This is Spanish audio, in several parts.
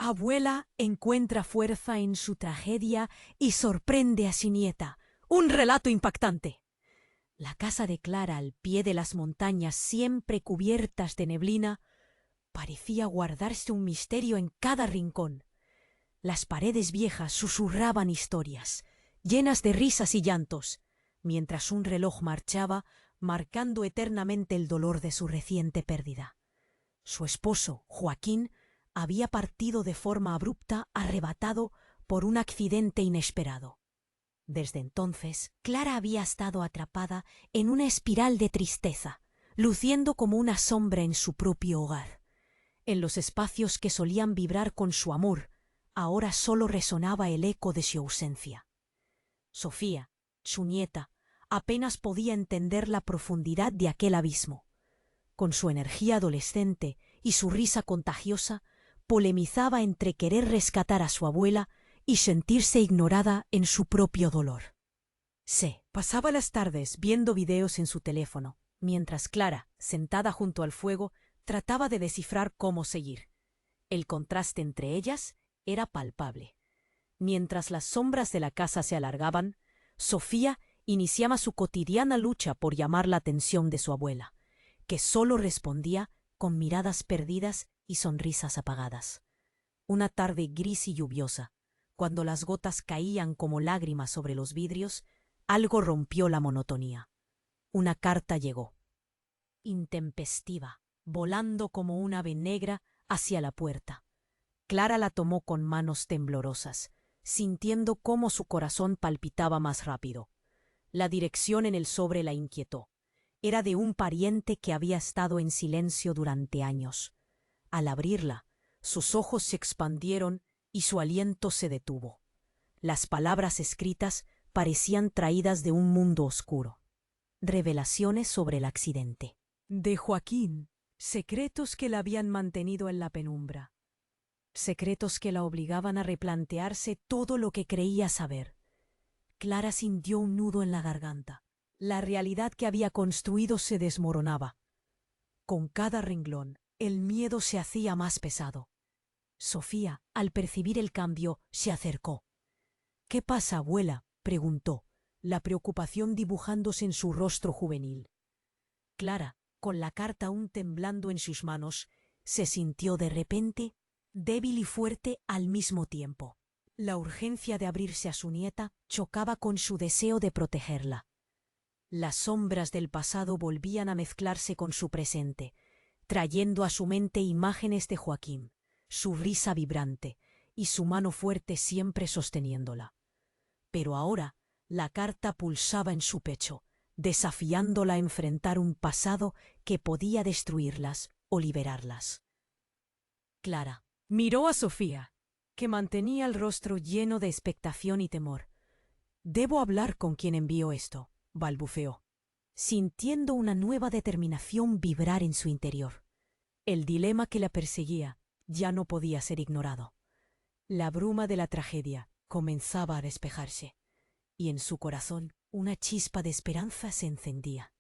Abuela encuentra fuerza en su tragedia y sorprende a su nieta. Un relato impactante. La casa de Clara al pie de las montañas siempre cubiertas de neblina parecía guardarse un misterio en cada rincón. Las paredes viejas susurraban historias, llenas de risas y llantos, mientras un reloj marchaba, marcando eternamente el dolor de su reciente pérdida. Su esposo, Joaquín, había partido de forma abrupta, arrebatado por un accidente inesperado. Desde entonces, Clara había estado atrapada en una espiral de tristeza, luciendo como una sombra en su propio hogar. En los espacios que solían vibrar con su amor, ahora solo resonaba el eco de su ausencia. Sofía, su nieta, apenas podía entender la profundidad de aquel abismo. Con su energía adolescente y su risa contagiosa, polemizaba entre querer rescatar a su abuela y sentirse ignorada en su propio dolor. Pasaba las tardes viendo videos en su teléfono, mientras Clara, sentada junto al fuego, trataba de descifrar cómo seguir. El contraste entre ellas era palpable. Mientras las sombras de la casa se alargaban, Sofía iniciaba su cotidiana lucha por llamar la atención de su abuela, que solo respondía con miradas perdidas y sonrisas apagadas. Una tarde gris y lluviosa, cuando las gotas caían como lágrimas sobre los vidrios, algo rompió la monotonía. Una carta llegó, intempestiva, volando como un ave negra hacia la puerta. Clara la tomó con manos temblorosas, sintiendo cómo su corazón palpitaba más rápido. La dirección en el sobre la inquietó. Era de un pariente que había estado en silencio durante años. Al abrirla, sus ojos se expandieron y su aliento se detuvo. Las palabras escritas parecían traídas de un mundo oscuro. Revelaciones sobre el accidente. De Joaquín, secretos que la habían mantenido en la penumbra. Secretos que la obligaban a replantearse todo lo que creía saber. Clara sintió un nudo en la garganta. La realidad que había construido se desmoronaba. Con cada renglón, el miedo se hacía más pesado. Sofía, al percibir el cambio, se acercó. —¿Qué pasa, abuela? —preguntó, la preocupación dibujándose en su rostro juvenil. Clara, con la carta aún temblando en sus manos, se sintió de repente débil y fuerte al mismo tiempo. La urgencia de abrirse a su nieta chocaba con su deseo de protegerla. Las sombras del pasado volvían a mezclarse con su presente, trayendo a su mente imágenes de Joaquín, su risa vibrante y su mano fuerte siempre sosteniéndola. Pero ahora la carta pulsaba en su pecho, desafiándola a enfrentar un pasado que podía destruirlas o liberarlas. Clara miró a Sofía, que mantenía el rostro lleno de expectación y temor. «Debo hablar con quien envió esto», balbuceó, sintiendo una nueva determinación vibrar en su interior. El dilema que la perseguía ya no podía ser ignorado. La bruma de la tragedia comenzaba a despejarse, y en su corazón una chispa de esperanza se encendía.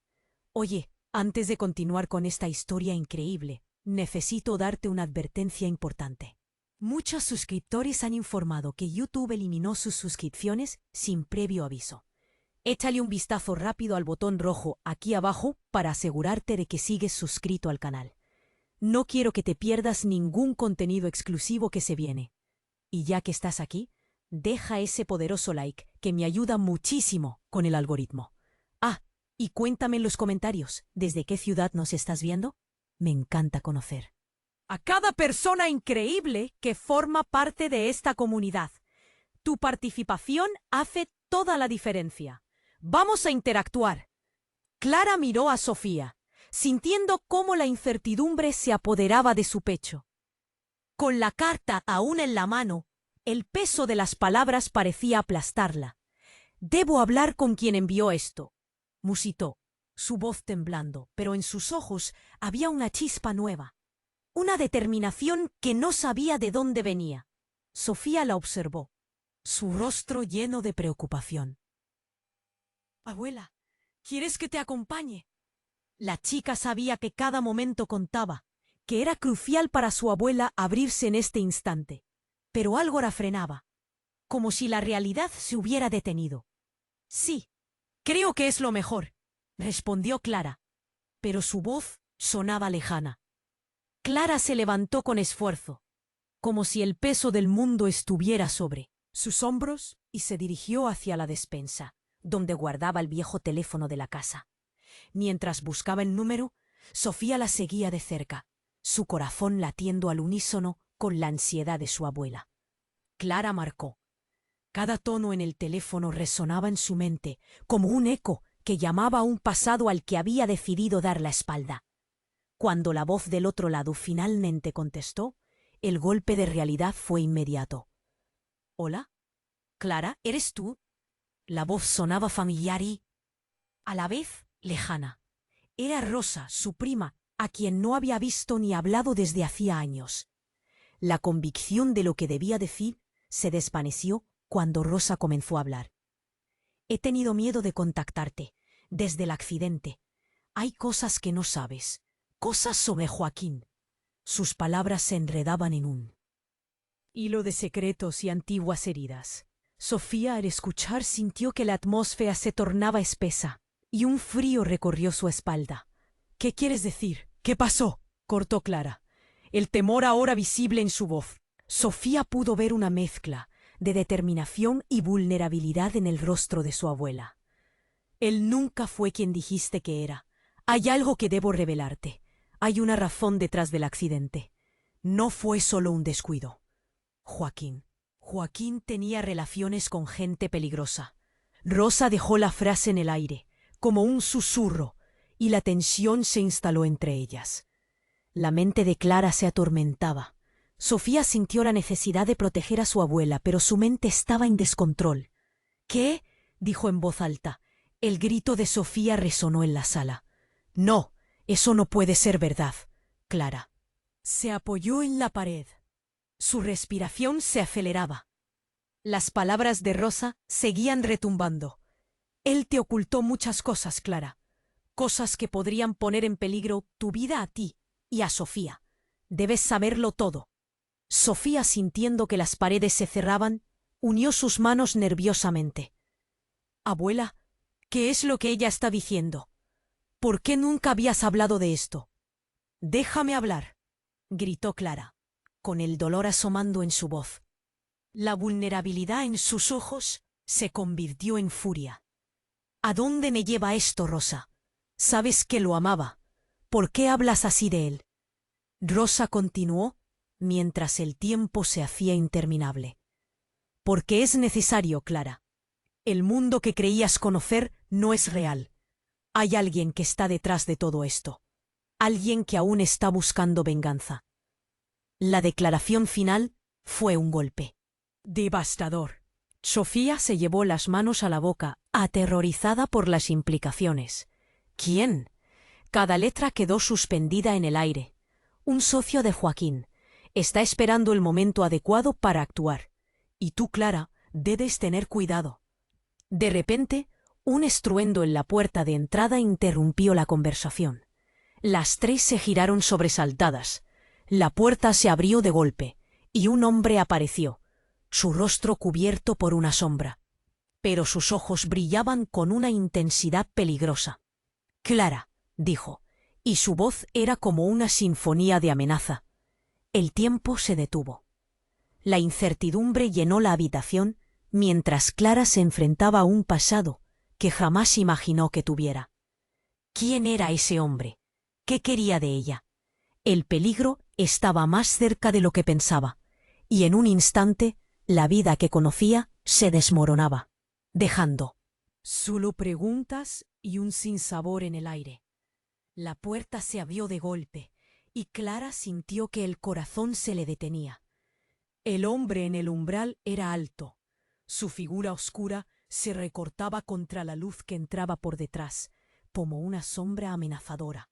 «Oye, antes de continuar con esta historia increíble, necesito darte una advertencia importante. Muchos suscriptores han informado que YouTube eliminó sus suscripciones sin previo aviso. Échale un vistazo rápido al botón rojo aquí abajo para asegurarte de que sigues suscrito al canal. No quiero que te pierdas ningún contenido exclusivo que se viene. Y ya que estás aquí, deja ese poderoso like que me ayuda muchísimo con el algoritmo. Ah, y cuéntame en los comentarios, ¿desde qué ciudad nos estás viendo? Me encanta conocer a cada persona increíble que forma parte de esta comunidad. Tu participación hace toda la diferencia. Vamos a interactuar. Clara miró a Sofía, sintiendo cómo la incertidumbre se apoderaba de su pecho. Con la carta aún en la mano, el peso de las palabras parecía aplastarla. «Debo hablar con quien envió esto», musitó, su voz temblando, pero en sus ojos había una chispa nueva, una determinación que no sabía de dónde venía. Sofía la observó, su rostro lleno de preocupación. «Abuela, ¿quieres que te acompañe?» La chica sabía que cada momento contaba, que era crucial para su abuela abrirse en este instante. pero algo la frenaba, como si la realidad se hubiera detenido. Sí, creo que es lo mejor, respondió Clara, pero su voz sonaba lejana. Clara se levantó con esfuerzo, como si el peso del mundo estuviera sobre sus hombros, y se dirigió hacia la despensa, donde guardaba el viejo teléfono de la casa. Mientras buscaba el número, Sofía la seguía de cerca, su corazón latiendo al unísono con la ansiedad de su abuela. Clara marcó. Cada tono en el teléfono resonaba en su mente, como un eco que llamaba a un pasado al que había decidido dar la espalda. Cuando la voz del otro lado finalmente contestó, el golpe de realidad fue inmediato. «¿Hola? Clara, ¿eres tú?» La voz sonaba familiar y, a la vez, lejana. Era Rosa, su prima, a quien no había visto ni hablado desde hacía años. La convicción de lo que debía decir se desvaneció cuando Rosa comenzó a hablar. «He tenido miedo de contactarte, desde el accidente. Hay cosas que no sabes, cosas sobre Joaquín». Sus palabras se enredaban en un hilo de secretos y antiguas heridas. Sofía, al escuchar, sintió que la atmósfera se tornaba espesa, y un frío recorrió su espalda. «¿Qué quieres decir? ¿Qué pasó?», cortó Clara, el temor ahora visible en su voz. Sofía pudo ver una mezcla de determinación y vulnerabilidad en el rostro de su abuela. «Él nunca fue quien dijiste que era. Hay algo que debo revelarte. Hay una razón detrás del accidente. No fue solo un descuido. Joaquín tenía relaciones con gente peligrosa». Rosa dejó la frase en el aire, como un susurro, y la tensión se instaló entre ellas. La mente de Clara se atormentaba. Sofía sintió la necesidad de proteger a su abuela, pero su mente estaba en descontrol. «¿Qué?», dijo en voz alta. El grito de Sofía resonó en la sala. «No, eso no puede ser verdad, Clara». Se apoyó en la pared. Su respiración se aceleraba. Las palabras de Rosa seguían retumbando. «Él te ocultó muchas cosas, Clara. Cosas que podrían poner en peligro tu vida a ti y a Sofía. Debes saberlo todo». Sofía, sintiendo que las paredes se cerraban, unió sus manos nerviosamente. «Abuela, ¿qué es lo que ella está diciendo? ¿Por qué nunca habías hablado de esto?» «Déjame hablar», gritó Clara, con el dolor asomando en su voz. La vulnerabilidad en sus ojos se convirtió en furia. «¿A dónde me lleva esto, Rosa? Sabes que lo amaba. ¿Por qué hablas así de él?». Rosa continuó mientras el tiempo se hacía interminable. «Porque es necesario, Clara. El mundo que creías conocer no es real. Hay alguien que está detrás de todo esto. Alguien que aún está buscando venganza». La declaración final fue un golpe devastador. Sofía se llevó las manos a la boca, aterrorizada por las implicaciones. ¿Quién? Cada letra quedó suspendida en el aire. Un socio de Joaquín. Está esperando el momento adecuado para actuar. Y tú, Clara, debes tener cuidado. De repente, un estruendo en la puerta de entrada interrumpió la conversación. Las tres se giraron sobresaltadas. La puerta se abrió de golpe, y un hombre apareció, su rostro cubierto por una sombra, pero sus ojos brillaban con una intensidad peligrosa. «Clara», dijo, y su voz era como una sinfonía de amenaza. El tiempo se detuvo. La incertidumbre llenó la habitación mientras Clara se enfrentaba a un pasado que jamás imaginó que tuviera. ¿Quién era ese hombre? ¿Qué quería de ella? El peligro estaba más cerca de lo que pensaba, y en un instante la vida que conocía se desmoronaba, dejando solo preguntas y un sinsabor en el aire. La puerta se abrió de golpe, y Clara sintió que el corazón se le detenía. El hombre en el umbral era alto. Su figura oscura se recortaba contra la luz que entraba por detrás, como una sombra amenazadora.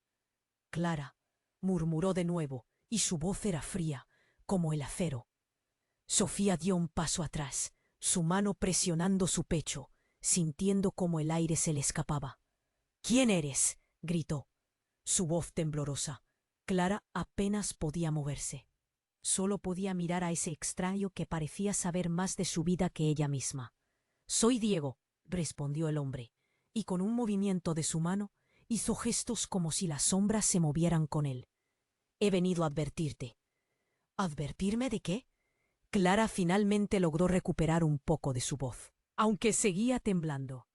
«Clara», murmuró de nuevo, y su voz era fría, como el acero. Sofía dio un paso atrás, su mano presionando su pecho, sintiendo cómo el aire se le escapaba. «¿Quién eres?», gritó, su voz temblorosa. Clara apenas podía moverse. Solo podía mirar a ese extraño que parecía saber más de su vida que ella misma. «Soy Diego», respondió el hombre, y con un movimiento de su mano hizo gestos como si las sombras se movieran con él. «He venido a advertirte». «¿Advertirme de qué?». Clara finalmente logró recuperar un poco de su voz, aunque seguía temblando.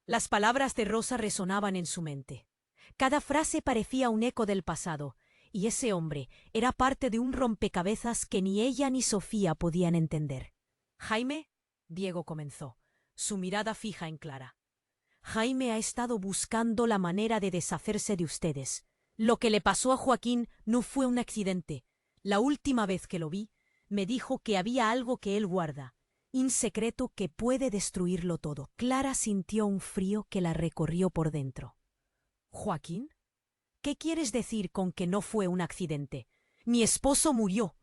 Las palabras de Rosa resonaban en su mente. Cada frase parecía un eco del pasado, y ese hombre era parte de un rompecabezas que ni ella ni Sofía podían entender. «Jaime», Diego comenzó, su mirada fija en Clara. «Jaime ha estado buscando la manera de deshacerse de ustedes. Lo que le pasó a Joaquín no fue un accidente. La última vez que lo vi, me dijo que había algo que él guarda, un secreto que puede destruirlo todo». Clara sintió un frío que la recorrió por dentro. «¿Joaquín? ¿Qué quieres decir con que no fue un accidente? Mi esposo murió»,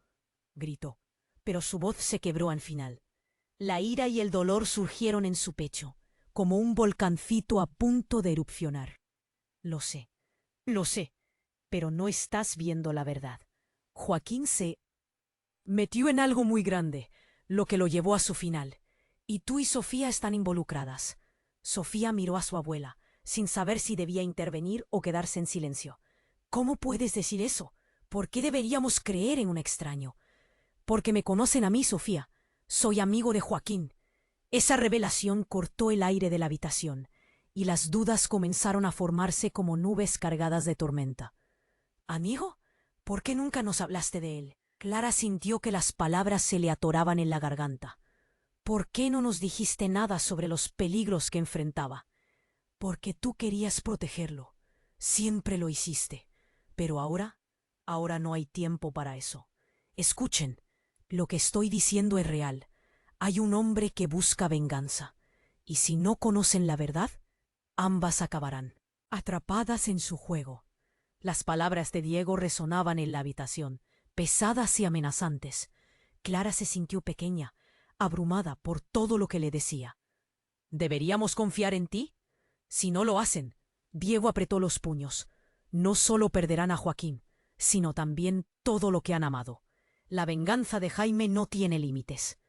gritó, pero su voz se quebró al final. La ira y el dolor surgieron en su pecho, como un volcancito a punto de erupcionar. Lo sé, pero no estás viendo la verdad. Joaquín se metió en algo muy grande, lo que lo llevó a su final. Y tú y Sofía están involucradas». Sofía miró a su abuela, sin saber si debía intervenir o quedarse en silencio. «¿Cómo puedes decir eso? ¿Por qué deberíamos creer en un extraño?» «Porque me conocen a mí, Sofía. Soy amigo de Joaquín». Esa revelación cortó el aire de la habitación, y las dudas comenzaron a formarse como nubes cargadas de tormenta. «¿Amigo? ¿Por qué nunca nos hablaste de él?». Clara sintió que las palabras se le atoraban en la garganta. «¿Por qué no nos dijiste nada sobre los peligros que enfrentaba?». «Porque tú querías protegerlo. Siempre lo hiciste. Pero ahora no hay tiempo para eso. Escuchen, lo que estoy diciendo es real. Hay un hombre que busca venganza, y si no conocen la verdad, ambas acabarán atrapadas en su juego». Las palabras de Diego resonaban en la habitación, pesadas y amenazantes. Clara se sintió pequeña, abrumada por todo lo que le decía. «¿Deberíamos confiar en ti? Si no lo hacen», Diego apretó los puños, «no solo perderán a Joaquín, sino también todo lo que han amado. La venganza de Jaime no tiene límites».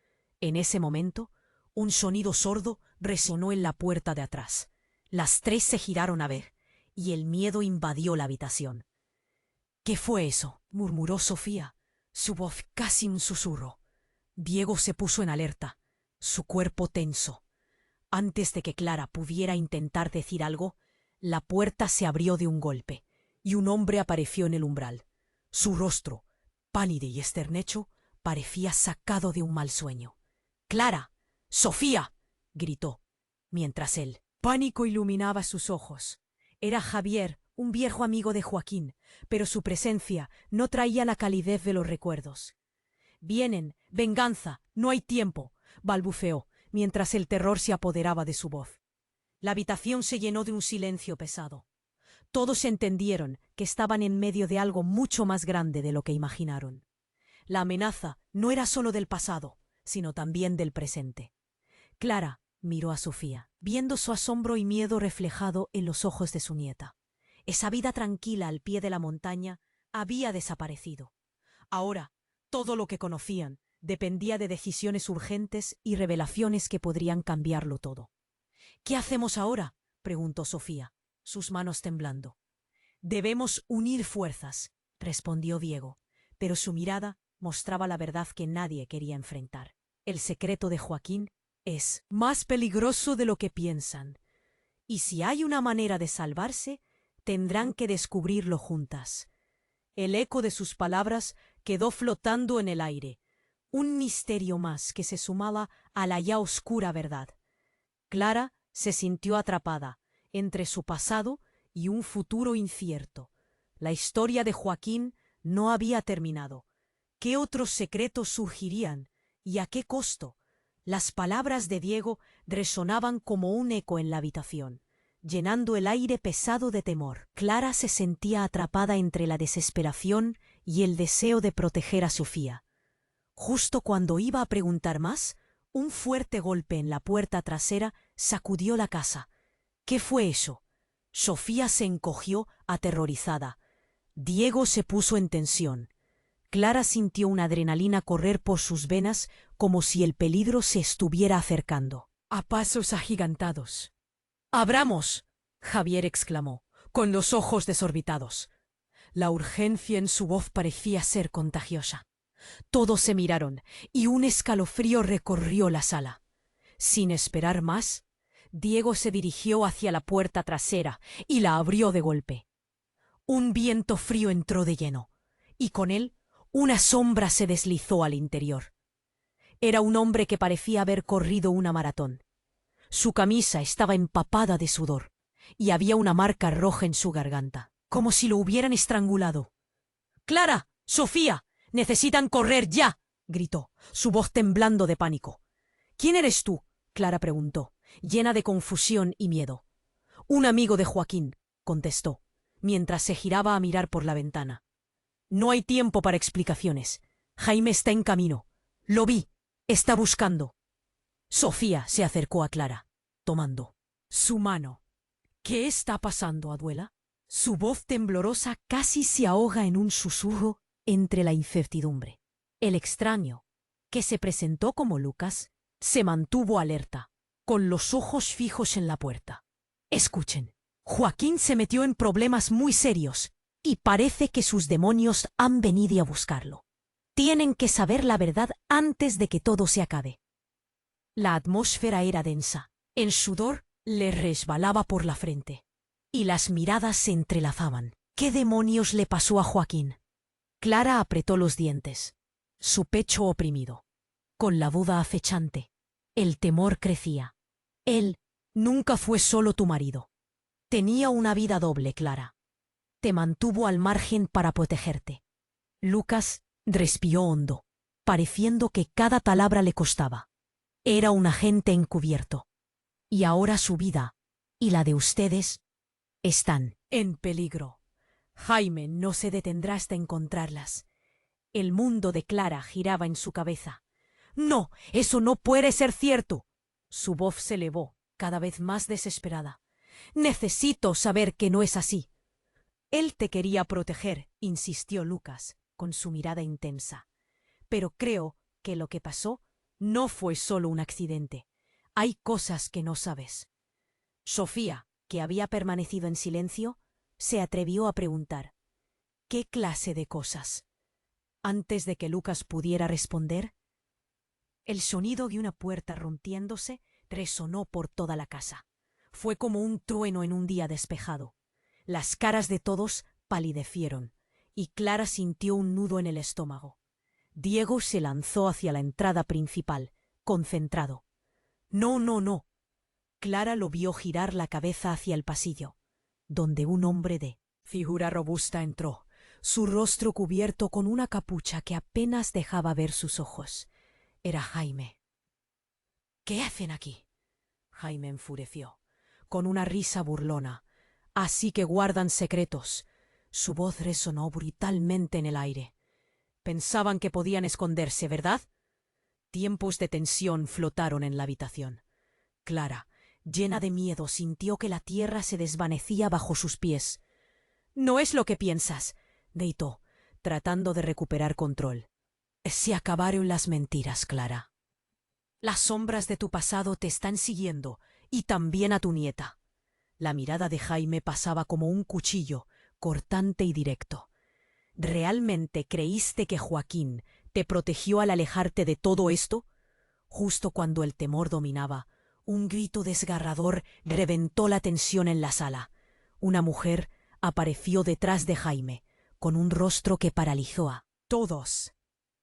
En ese momento, un sonido sordo resonó en la puerta de atrás. Las tres se giraron a ver, y el miedo invadió la habitación. «¿Qué fue eso?», murmuró Sofía, su voz casi un susurro. Diego se puso en alerta, su cuerpo tenso. Antes de que Clara pudiera intentar decir algo, la puerta se abrió de un golpe, y un hombre apareció en el umbral. Su rostro, pálido y esternecho, parecía sacado de un mal sueño. «¡Clara! ¡Sofía!», gritó, mientras el pánico iluminaba sus ojos. Era Javier, un viejo amigo de Joaquín, pero su presencia no traía la calidez de los recuerdos. «Vienen, venganza, no hay tiempo», balbuceó, mientras el terror se apoderaba de su voz. La habitación se llenó de un silencio pesado. Todos entendieron que estaban en medio de algo mucho más grande de lo que imaginaron. La amenaza no era solo del pasado, sino también del presente. Clara miró a Sofía, viendo su asombro y miedo reflejado en los ojos de su nieta. Esa vida tranquila al pie de la montaña había desaparecido. Ahora, todo lo que conocían dependía de decisiones urgentes y revelaciones que podrían cambiarlo todo. «¿Qué hacemos ahora?», preguntó Sofía, sus manos temblando. «Debemos unir fuerzas», respondió Diego, pero su mirada mostraba la verdad que nadie quería enfrentar. «El secreto de Joaquín es más peligroso de lo que piensan, y si hay una manera de salvarse, tendrán que descubrirlo juntas». El eco de sus palabras quedó flotando en el aire, un misterio más que se sumaba a la ya oscura verdad. Clara se sintió atrapada entre su pasado y un futuro incierto. La historia de Joaquín no había terminado. ¿Qué otros secretos surgirían? ¿Y a qué costo? Las palabras de Diego resonaban como un eco en la habitación, llenando el aire pesado de temor. Clara se sentía atrapada entre la desesperación y el deseo de proteger a Sofía. Justo cuando iba a preguntar más, un fuerte golpe en la puerta trasera sacudió la casa. ¿Qué fue eso? Sofía se encogió, aterrorizada. Diego se puso en tensión. Clara sintió una adrenalina correr por sus venas como si el peligro se estuviera acercando. A pasos agigantados. ¡Abramos! Javier exclamó, con los ojos desorbitados. La urgencia en su voz parecía ser contagiosa. Todos se miraron y un escalofrío recorrió la sala. Sin esperar más, Diego se dirigió hacia la puerta trasera y la abrió de golpe. Un viento frío entró de lleno, y con él una sombra se deslizó al interior. Era un hombre que parecía haber corrido una maratón. Su camisa estaba empapada de sudor, y había una marca roja en su garganta, como si lo hubieran estrangulado. —¡Clara! ¡Sofía! ¡Necesitan correr ya! —gritó, su voz temblando de pánico. —¿Quién eres tú? —Clara preguntó, llena de confusión y miedo. —Un amigo de Joaquín —contestó, mientras se giraba a mirar por la ventana. —No hay tiempo para explicaciones. Jaime está en camino. Lo vi. Está buscando. Sofía se acercó a Clara, tomando su mano. —¿Qué está pasando, abuela? Su voz temblorosa casi se ahoga en un susurro entre la incertidumbre. El extraño, que se presentó como Lucas, se mantuvo alerta, con los ojos fijos en la puerta. —Escuchen. Joaquín se metió en problemas muy serios y parece que sus demonios han venido a buscarlo. Tienen que saber la verdad antes de que todo se acabe. La atmósfera era densa. El sudor le resbalaba por la frente y las miradas se entrelazaban. ¿Qué demonios le pasó a Joaquín? Clara apretó los dientes, su pecho oprimido, con la duda acechante. El temor crecía. Él nunca fue solo tu marido. Tenía una vida doble, Clara. Te mantuvo al margen para protegerte. Lucas respiró hondo, pareciendo que cada palabra le costaba. Era un agente encubierto. Y ahora su vida, y la de ustedes, están en peligro. Jaime no se detendrá hasta encontrarlas. El mundo de Clara giraba en su cabeza. —¡No! ¡Eso no puede ser cierto! Su voz se elevó, cada vez más desesperada. —Necesito saber que no es así. Él te quería proteger —insistió Lucas, con su mirada intensa—. Pero creo que lo que pasó no fue solo un accidente. Hay cosas que no sabes. Sofía, que había permanecido en silencio, se atrevió a preguntar: ¿qué clase de cosas? Antes de que Lucas pudiera responder, el sonido de una puerta rompiéndose resonó por toda la casa. Fue como un trueno en un día despejado. Las caras de todos palidecieron, y Clara sintió un nudo en el estómago. Diego se lanzó hacia la entrada principal, concentrado. —No, no, no. Clara lo vio girar la cabeza hacia el pasillo, donde un hombre de figura robusta entró, su rostro cubierto con una capucha que apenas dejaba ver sus ojos. Era Jaime. —¿Qué hacen aquí? Jaime enfureció, con una risa burlona. —Así que guardan secretos. Su voz resonó brutalmente en el aire. Pensaban que podían esconderse, ¿verdad? Tiempos de tensión flotaron en la habitación. Clara, llena de miedo, sintió que la tierra se desvanecía bajo sus pies. —No es lo que piensas —gritó, tratando de recuperar control. Se acabaron las mentiras, Clara. Las sombras de tu pasado te están siguiendo, y también a tu nieta. La mirada de Jaime pasaba como un cuchillo, cortante y directo. ¿Realmente creíste que Joaquín te protegió al alejarte de todo esto? Justo cuando el temor dominaba, un grito desgarrador reventó la tensión en la sala. Una mujer apareció detrás de Jaime, con un rostro que paralizó a todos.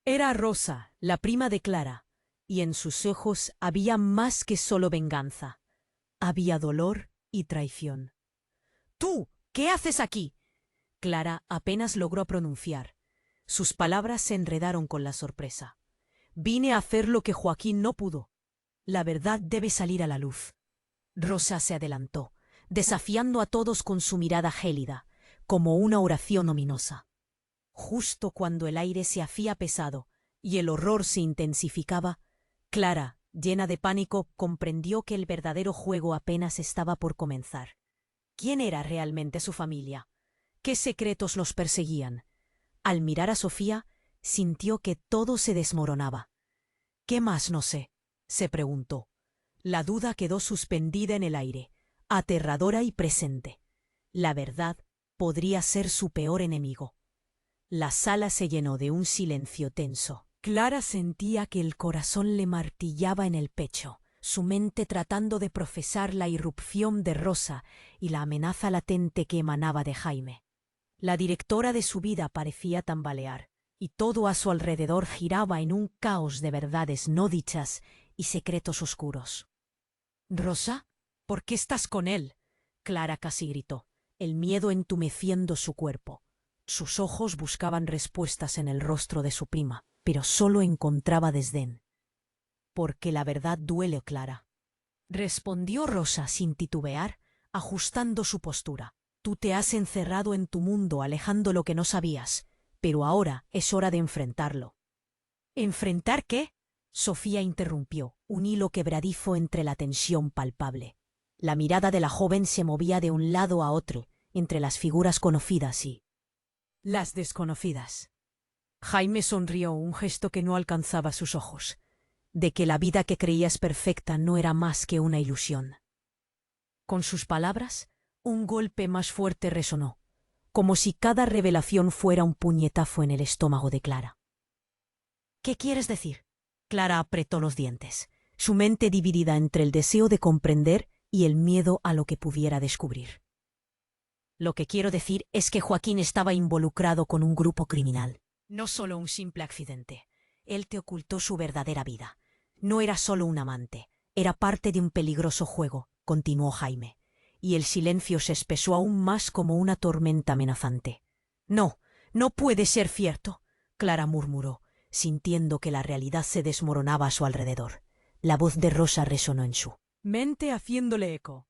Era Rosa, la prima de Clara, y en sus ojos había más que solo venganza. Había dolor y traición. —¡Tú! ¿Qué haces aquí? Clara apenas logró pronunciar. Sus palabras se enredaron con la sorpresa. —Vine a hacer lo que Joaquín no pudo. La verdad debe salir a la luz. Rosa se adelantó, desafiando a todos con su mirada gélida, como una oración ominosa. Justo cuando el aire se hacía pesado y el horror se intensificaba, Clara, llena de pánico, comprendió que el verdadero juego apenas estaba por comenzar. ¿Quién era realmente su familia? ¿Qué secretos los perseguían? Al mirar a Sofía, Sintió que todo se desmoronaba. ¿Qué más no sé?, se preguntó. La duda quedó suspendida en el aire, aterradora y presente. La verdad podría ser su peor enemigo. La sala se llenó de un silencio tenso. Clara sentía que el corazón le martillaba en el pecho, su mente tratando de procesar la irrupción de Rosa y la amenaza latente que emanaba de Jaime. La directora de su vida parecía tambalear, y todo a su alrededor giraba en un caos de verdades no dichas y secretos oscuros. —¿Rosa? ¿Por qué estás con él? Clara casi gritó, el miedo entumeciendo su cuerpo. Sus ojos buscaban respuestas en el rostro de su prima, pero solo encontraba desdén. —Porque la verdad duele, Clara —respondió Rosa sin titubear, ajustando su postura. Tú te has encerrado en tu mundo alejando lo que no sabías, pero ahora es hora de enfrentarlo. —¿Enfrentar qué? Sofía interrumpió, un hilo quebradizo entre la tensión palpable. La mirada de la joven se movía de un lado a otro, entre las figuras conocidas y las desconocidas. Jaime sonrió, un gesto que no alcanzaba sus ojos, de que la vida que creías perfecta no era más que una ilusión. Con sus palabras, un golpe más fuerte resonó, como si cada revelación fuera un puñetazo en el estómago de Clara. —¿Qué quieres decir? Clara apretó los dientes, su mente dividida entre el deseo de comprender y el miedo a lo que pudiera descubrir. Lo que quiero decir es que Joaquín estaba involucrado con un grupo criminal. No solo un simple accidente. Él te ocultó su verdadera vida. No era solo un amante, era parte de un peligroso juego, continuó Jaime, y el silencio se espesó aún más como una tormenta amenazante. No, no puede ser cierto, Clara murmuró, sintiendo que la realidad se desmoronaba a su alrededor. La voz de Rosa resonó en su mente haciéndole eco.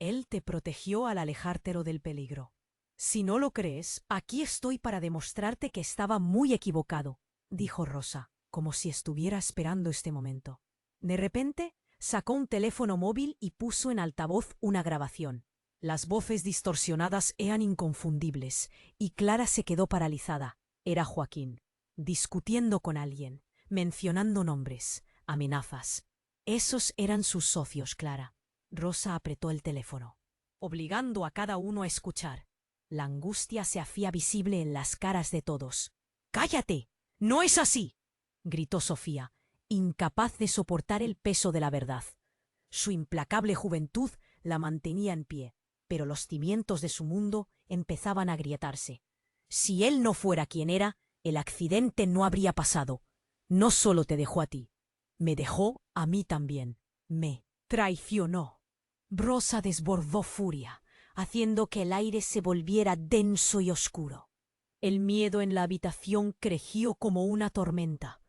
Él te protegió al alejártelo del peligro. Si no lo crees, aquí estoy para demostrarte que estaba muy equivocado, dijo Rosa, como si estuviera esperando este momento. De repente, sacó un teléfono móvil y puso en altavoz una grabación. Las voces distorsionadas eran inconfundibles, y Clara se quedó paralizada. Era Joaquín, discutiendo con alguien, mencionando nombres, amenazas. Esos eran sus socios, Clara. Rosa apretó el teléfono, obligando a cada uno a escuchar. La angustia se hacía visible en las caras de todos. —¡Cállate! ¡No es así! —gritó Sofía, incapaz de soportar el peso de la verdad. Su implacable juventud la mantenía en pie, pero los cimientos de su mundo empezaban a agrietarse. Si él no fuera quien era, el accidente no habría pasado. No solo te dejó a ti, me dejó a mí también. Me traicionó. Rosa desbordó furia, haciendo que el aire se volviera denso y oscuro. El miedo en la habitación creció como una tormenta.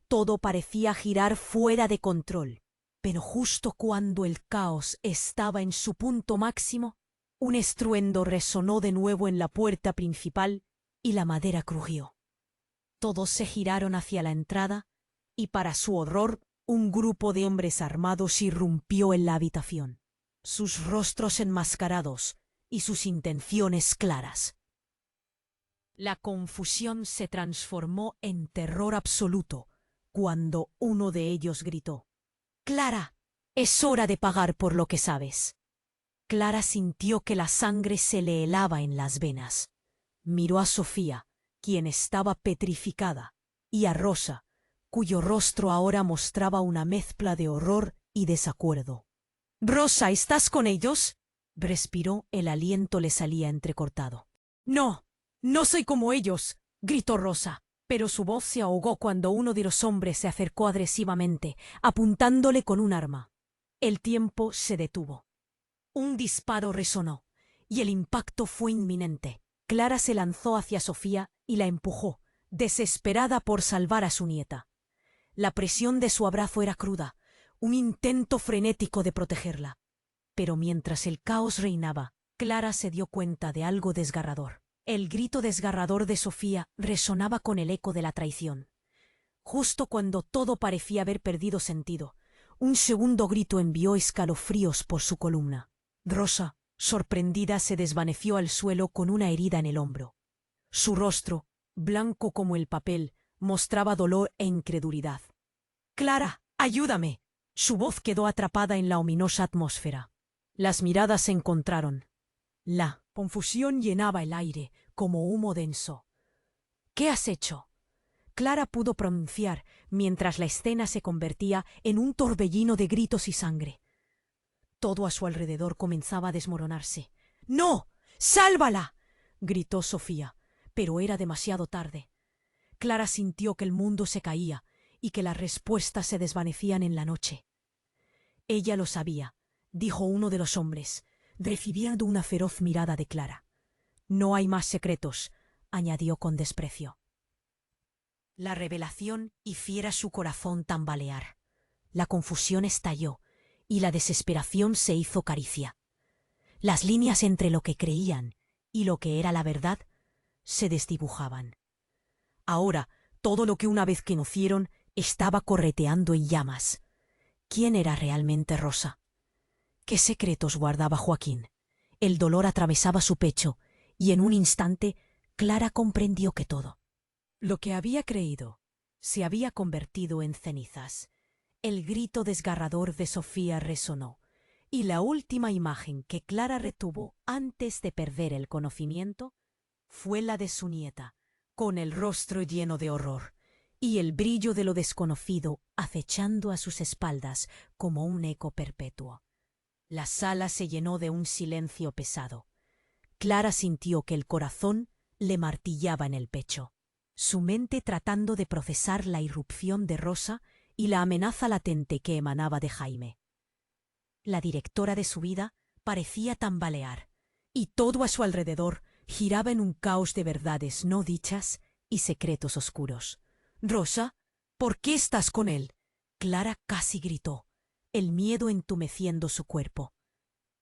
Todo parecía girar fuera de control. Pero justo cuando el caos estaba en su punto máximo, un estruendo resonó de nuevo en la puerta principal y la madera crujió. Todos se giraron hacia la entrada y, para su horror, un grupo de hombres armados irrumpió en la habitación, sus rostros enmascarados y sus intenciones claras. La confusión se transformó en terror absoluto cuando uno de ellos gritó: —¡Clara! Es hora de pagar por lo que sabes. Clara sintió que la sangre se le helaba en las venas. Miró a Sofía, quien estaba petrificada, y a Rosa, cuyo rostro ahora mostraba una mezcla de horror y desacuerdo. —Rosa, ¿estás con ellos? Respiró, el aliento le salía entrecortado. —No, no soy como ellos —gritó Rosa, pero su voz se ahogó cuando uno de los hombres se acercó agresivamente, apuntándole con un arma. El tiempo se detuvo. Un disparo resonó, y el impacto fue inminente. Clara se lanzó hacia Sofía y la empujó, desesperada por salvar a su nieta. La presión de su abrazo era cruda, un intento frenético de protegerla. Pero mientras el caos reinaba, Clara se dio cuenta de algo desgarrador. El grito desgarrador de Sofía resonaba con el eco de la traición. Justo cuando todo parecía haber perdido sentido, un segundo grito envió escalofríos por su columna. Rosa, sorprendida, se desvaneció al suelo con una herida en el hombro. Su rostro, blanco como el papel, Mostraba dolor e incredulidad. «Clara, ayúdame». Su voz quedó atrapada en la ominosa atmósfera. Las miradas se encontraron. La confusión llenaba el aire como humo denso. «¿Qué has hecho?». Clara pudo pronunciar mientras la escena se convertía en un torbellino de gritos y sangre. Todo a su alrededor comenzaba a desmoronarse. «¡No! ¡Sálvala!», gritó Sofía, pero era demasiado tarde. Clara sintió que el mundo se caía y que las respuestas se desvanecían en la noche. «Ella lo sabía», dijo uno de los hombres, recibiendo una feroz mirada de Clara. «No hay más secretos», añadió con desprecio. La revelación hiciera su corazón tambalear. La confusión estalló y la desesperación se hizo caricia. Las líneas entre lo que creían y lo que era la verdad se desdibujaban. Ahora, todo lo que una vez conocieron estaba correteando en llamas. ¿Quién era realmente Rosa? ¿Qué secretos guardaba Joaquín? El dolor atravesaba su pecho y en un instante Clara comprendió que todo lo que había creído se había convertido en cenizas. El grito desgarrador de Sofía resonó, y la última imagen que Clara retuvo antes de perder el conocimiento fue la de su nieta, con el rostro lleno de horror y el brillo de lo desconocido acechando a sus espaldas como un eco perpetuo. La sala se llenó de un silencio pesado. Clara sintió que el corazón le martillaba en el pecho, su mente tratando de procesar la irrupción de Rosa y la amenaza latente que emanaba de Jaime. La directora de su vida parecía tambalear, y todo a su alrededor giraba en un caos de verdades no dichas y secretos oscuros. «Rosa, ¿por qué estás con él?», Clara casi gritó, el miedo entumeciendo su cuerpo.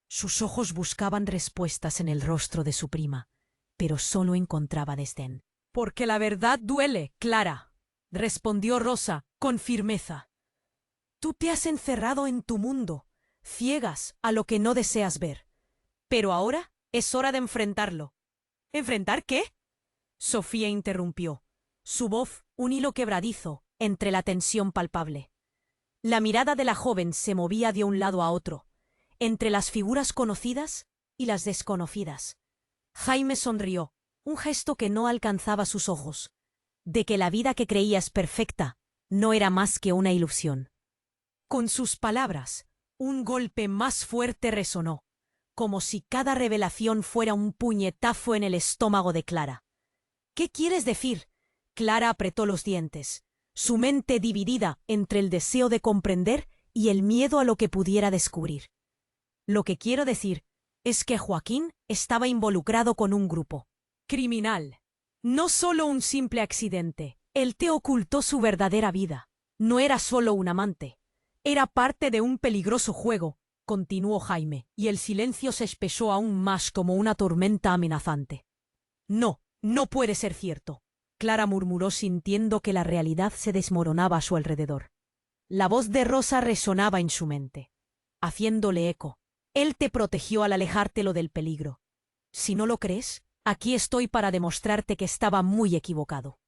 Sus ojos buscaban respuestas en el rostro de su prima, pero solo encontraba desdén. «Porque la verdad duele, Clara», respondió Rosa con firmeza. «Tú te has encerrado en tu mundo, ciegas a lo que no deseas ver. Pero ahora es hora de enfrentarlo». «¿Enfrentar qué?», Sofía interrumpió, su voz un hilo quebradizo entre la tensión palpable. La mirada de la joven se movía de un lado a otro, entre las figuras conocidas y las desconocidas. Jaime sonrió, un gesto que no alcanzaba sus ojos, de que la vida que creías perfecta no era más que una ilusión. Con sus palabras, un golpe más fuerte resonó, como si cada revelación fuera un puñetazo en el estómago de Clara. «¿Qué quieres decir?». Clara apretó los dientes, su mente dividida entre el deseo de comprender y el miedo a lo que pudiera descubrir. «Lo que quiero decir es que Joaquín estaba involucrado con un grupo criminal. No solo un simple accidente. Él te ocultó su verdadera vida. No era solo un amante. Era parte de un peligroso juego», continuó Jaime, y el silencio se espesó aún más como una tormenta amenazante. «No, no puede ser cierto», Clara murmuró sintiendo que la realidad se desmoronaba a su alrededor. La voz de Rosa resonaba en su mente, haciéndole eco. «Él te protegió al alejártelo del peligro. Si no lo crees, aquí estoy para demostrarte que estaba muy equivocado»,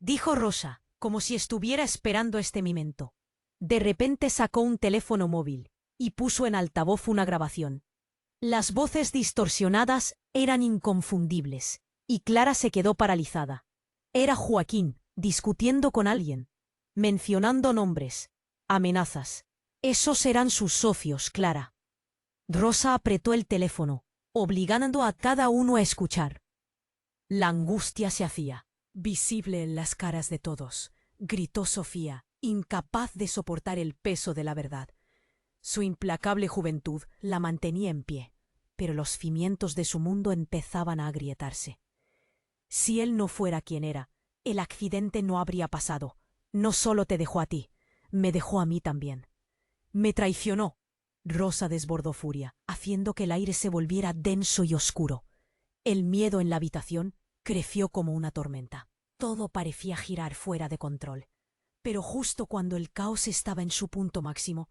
dijo Rosa, como si estuviera esperando este momento. De repente sacó un teléfono móvil y puso en altavoz una grabación. Las voces distorsionadas eran inconfundibles, y Clara se quedó paralizada. Era Joaquín, discutiendo con alguien, mencionando nombres, amenazas. «Esos eran sus socios, Clara». Rosa apretó el teléfono, obligando a cada uno a escuchar. La angustia se hacía visible en las caras de todos. Gritó Sofía, incapaz de soportar el peso de la verdad. Su implacable juventud la mantenía en pie, pero los cimientos de su mundo empezaban a agrietarse. Si él no fuera quien era, el accidente no habría pasado. No solo te dejó a ti, me dejó a mí también. Me traicionó. Rosa desbordó furia, haciendo que el aire se volviera denso y oscuro. El miedo en la habitación creció como una tormenta. Todo parecía girar fuera de control. Pero justo cuando el caos estaba en su punto máximo,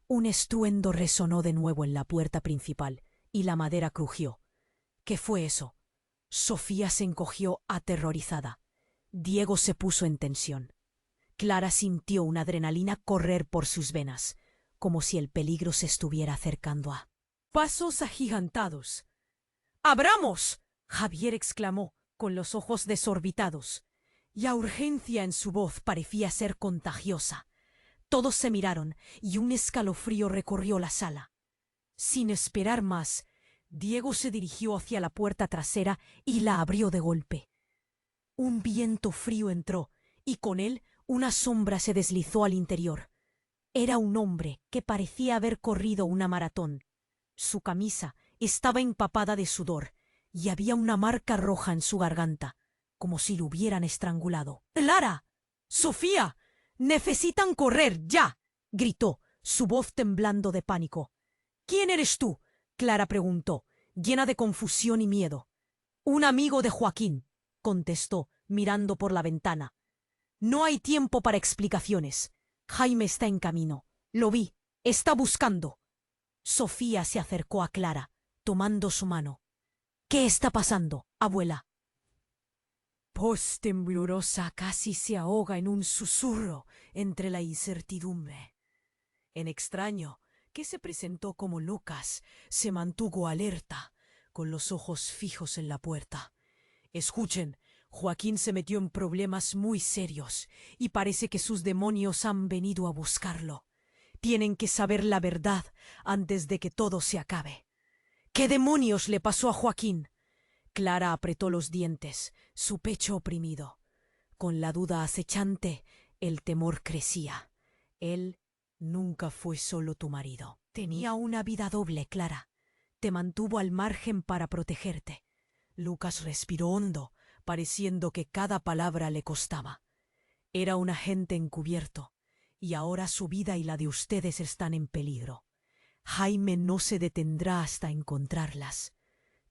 un estruendo resonó de nuevo en la puerta principal y la madera crujió. ¿Qué fue eso? Sofía se encogió aterrorizada. Diego se puso en tensión. Clara sintió una adrenalina correr por sus venas, como si el peligro se estuviera acercando a pasos agigantados. ¡Abramos! Javier exclamó, con los ojos desorbitados. La urgencia en su voz parecía ser contagiosa. Todos se miraron y un escalofrío recorrió la sala. Sin esperar más, Diego se dirigió hacia la puerta trasera y la abrió de golpe. Un viento frío entró y con él una sombra se deslizó al interior. Era un hombre que parecía haber corrido una maratón. Su camisa estaba empapada de sudor y había una marca roja en su garganta, como si lo hubieran estrangulado. ¡Clara! ¡Sofía! ¡Necesitan correr, ya! Gritó, su voz temblando de pánico. ¿Quién eres tú? Clara preguntó, llena de confusión y miedo. Un amigo de Joaquín, contestó, mirando por la ventana. No hay tiempo para explicaciones. Jaime está en camino. Lo vi. Está buscando. Sofía se acercó a Clara, tomando su mano. ¿Qué está pasando, abuela? Voz temblorosa casi se ahoga en un susurro entre la incertidumbre. En extraño, que se presentó como Lucas, se mantuvo alerta, con los ojos fijos en la puerta. Escuchen, Joaquín se metió en problemas muy serios y parece que sus demonios han venido a buscarlo. Tienen que saber la verdad antes de que todo se acabe. ¿Qué demonios le pasó a Joaquín? Clara apretó los dientes, su pecho oprimido. Con la duda acechante, el temor crecía. Él nunca fue solo tu marido. Tenía una vida doble, Clara. Te mantuvo al margen para protegerte. Lucas respiró hondo, pareciendo que cada palabra le costaba. Era un agente encubierto, y ahora su vida y la de ustedes están en peligro. Jaime no se detendrá hasta encontrarlas.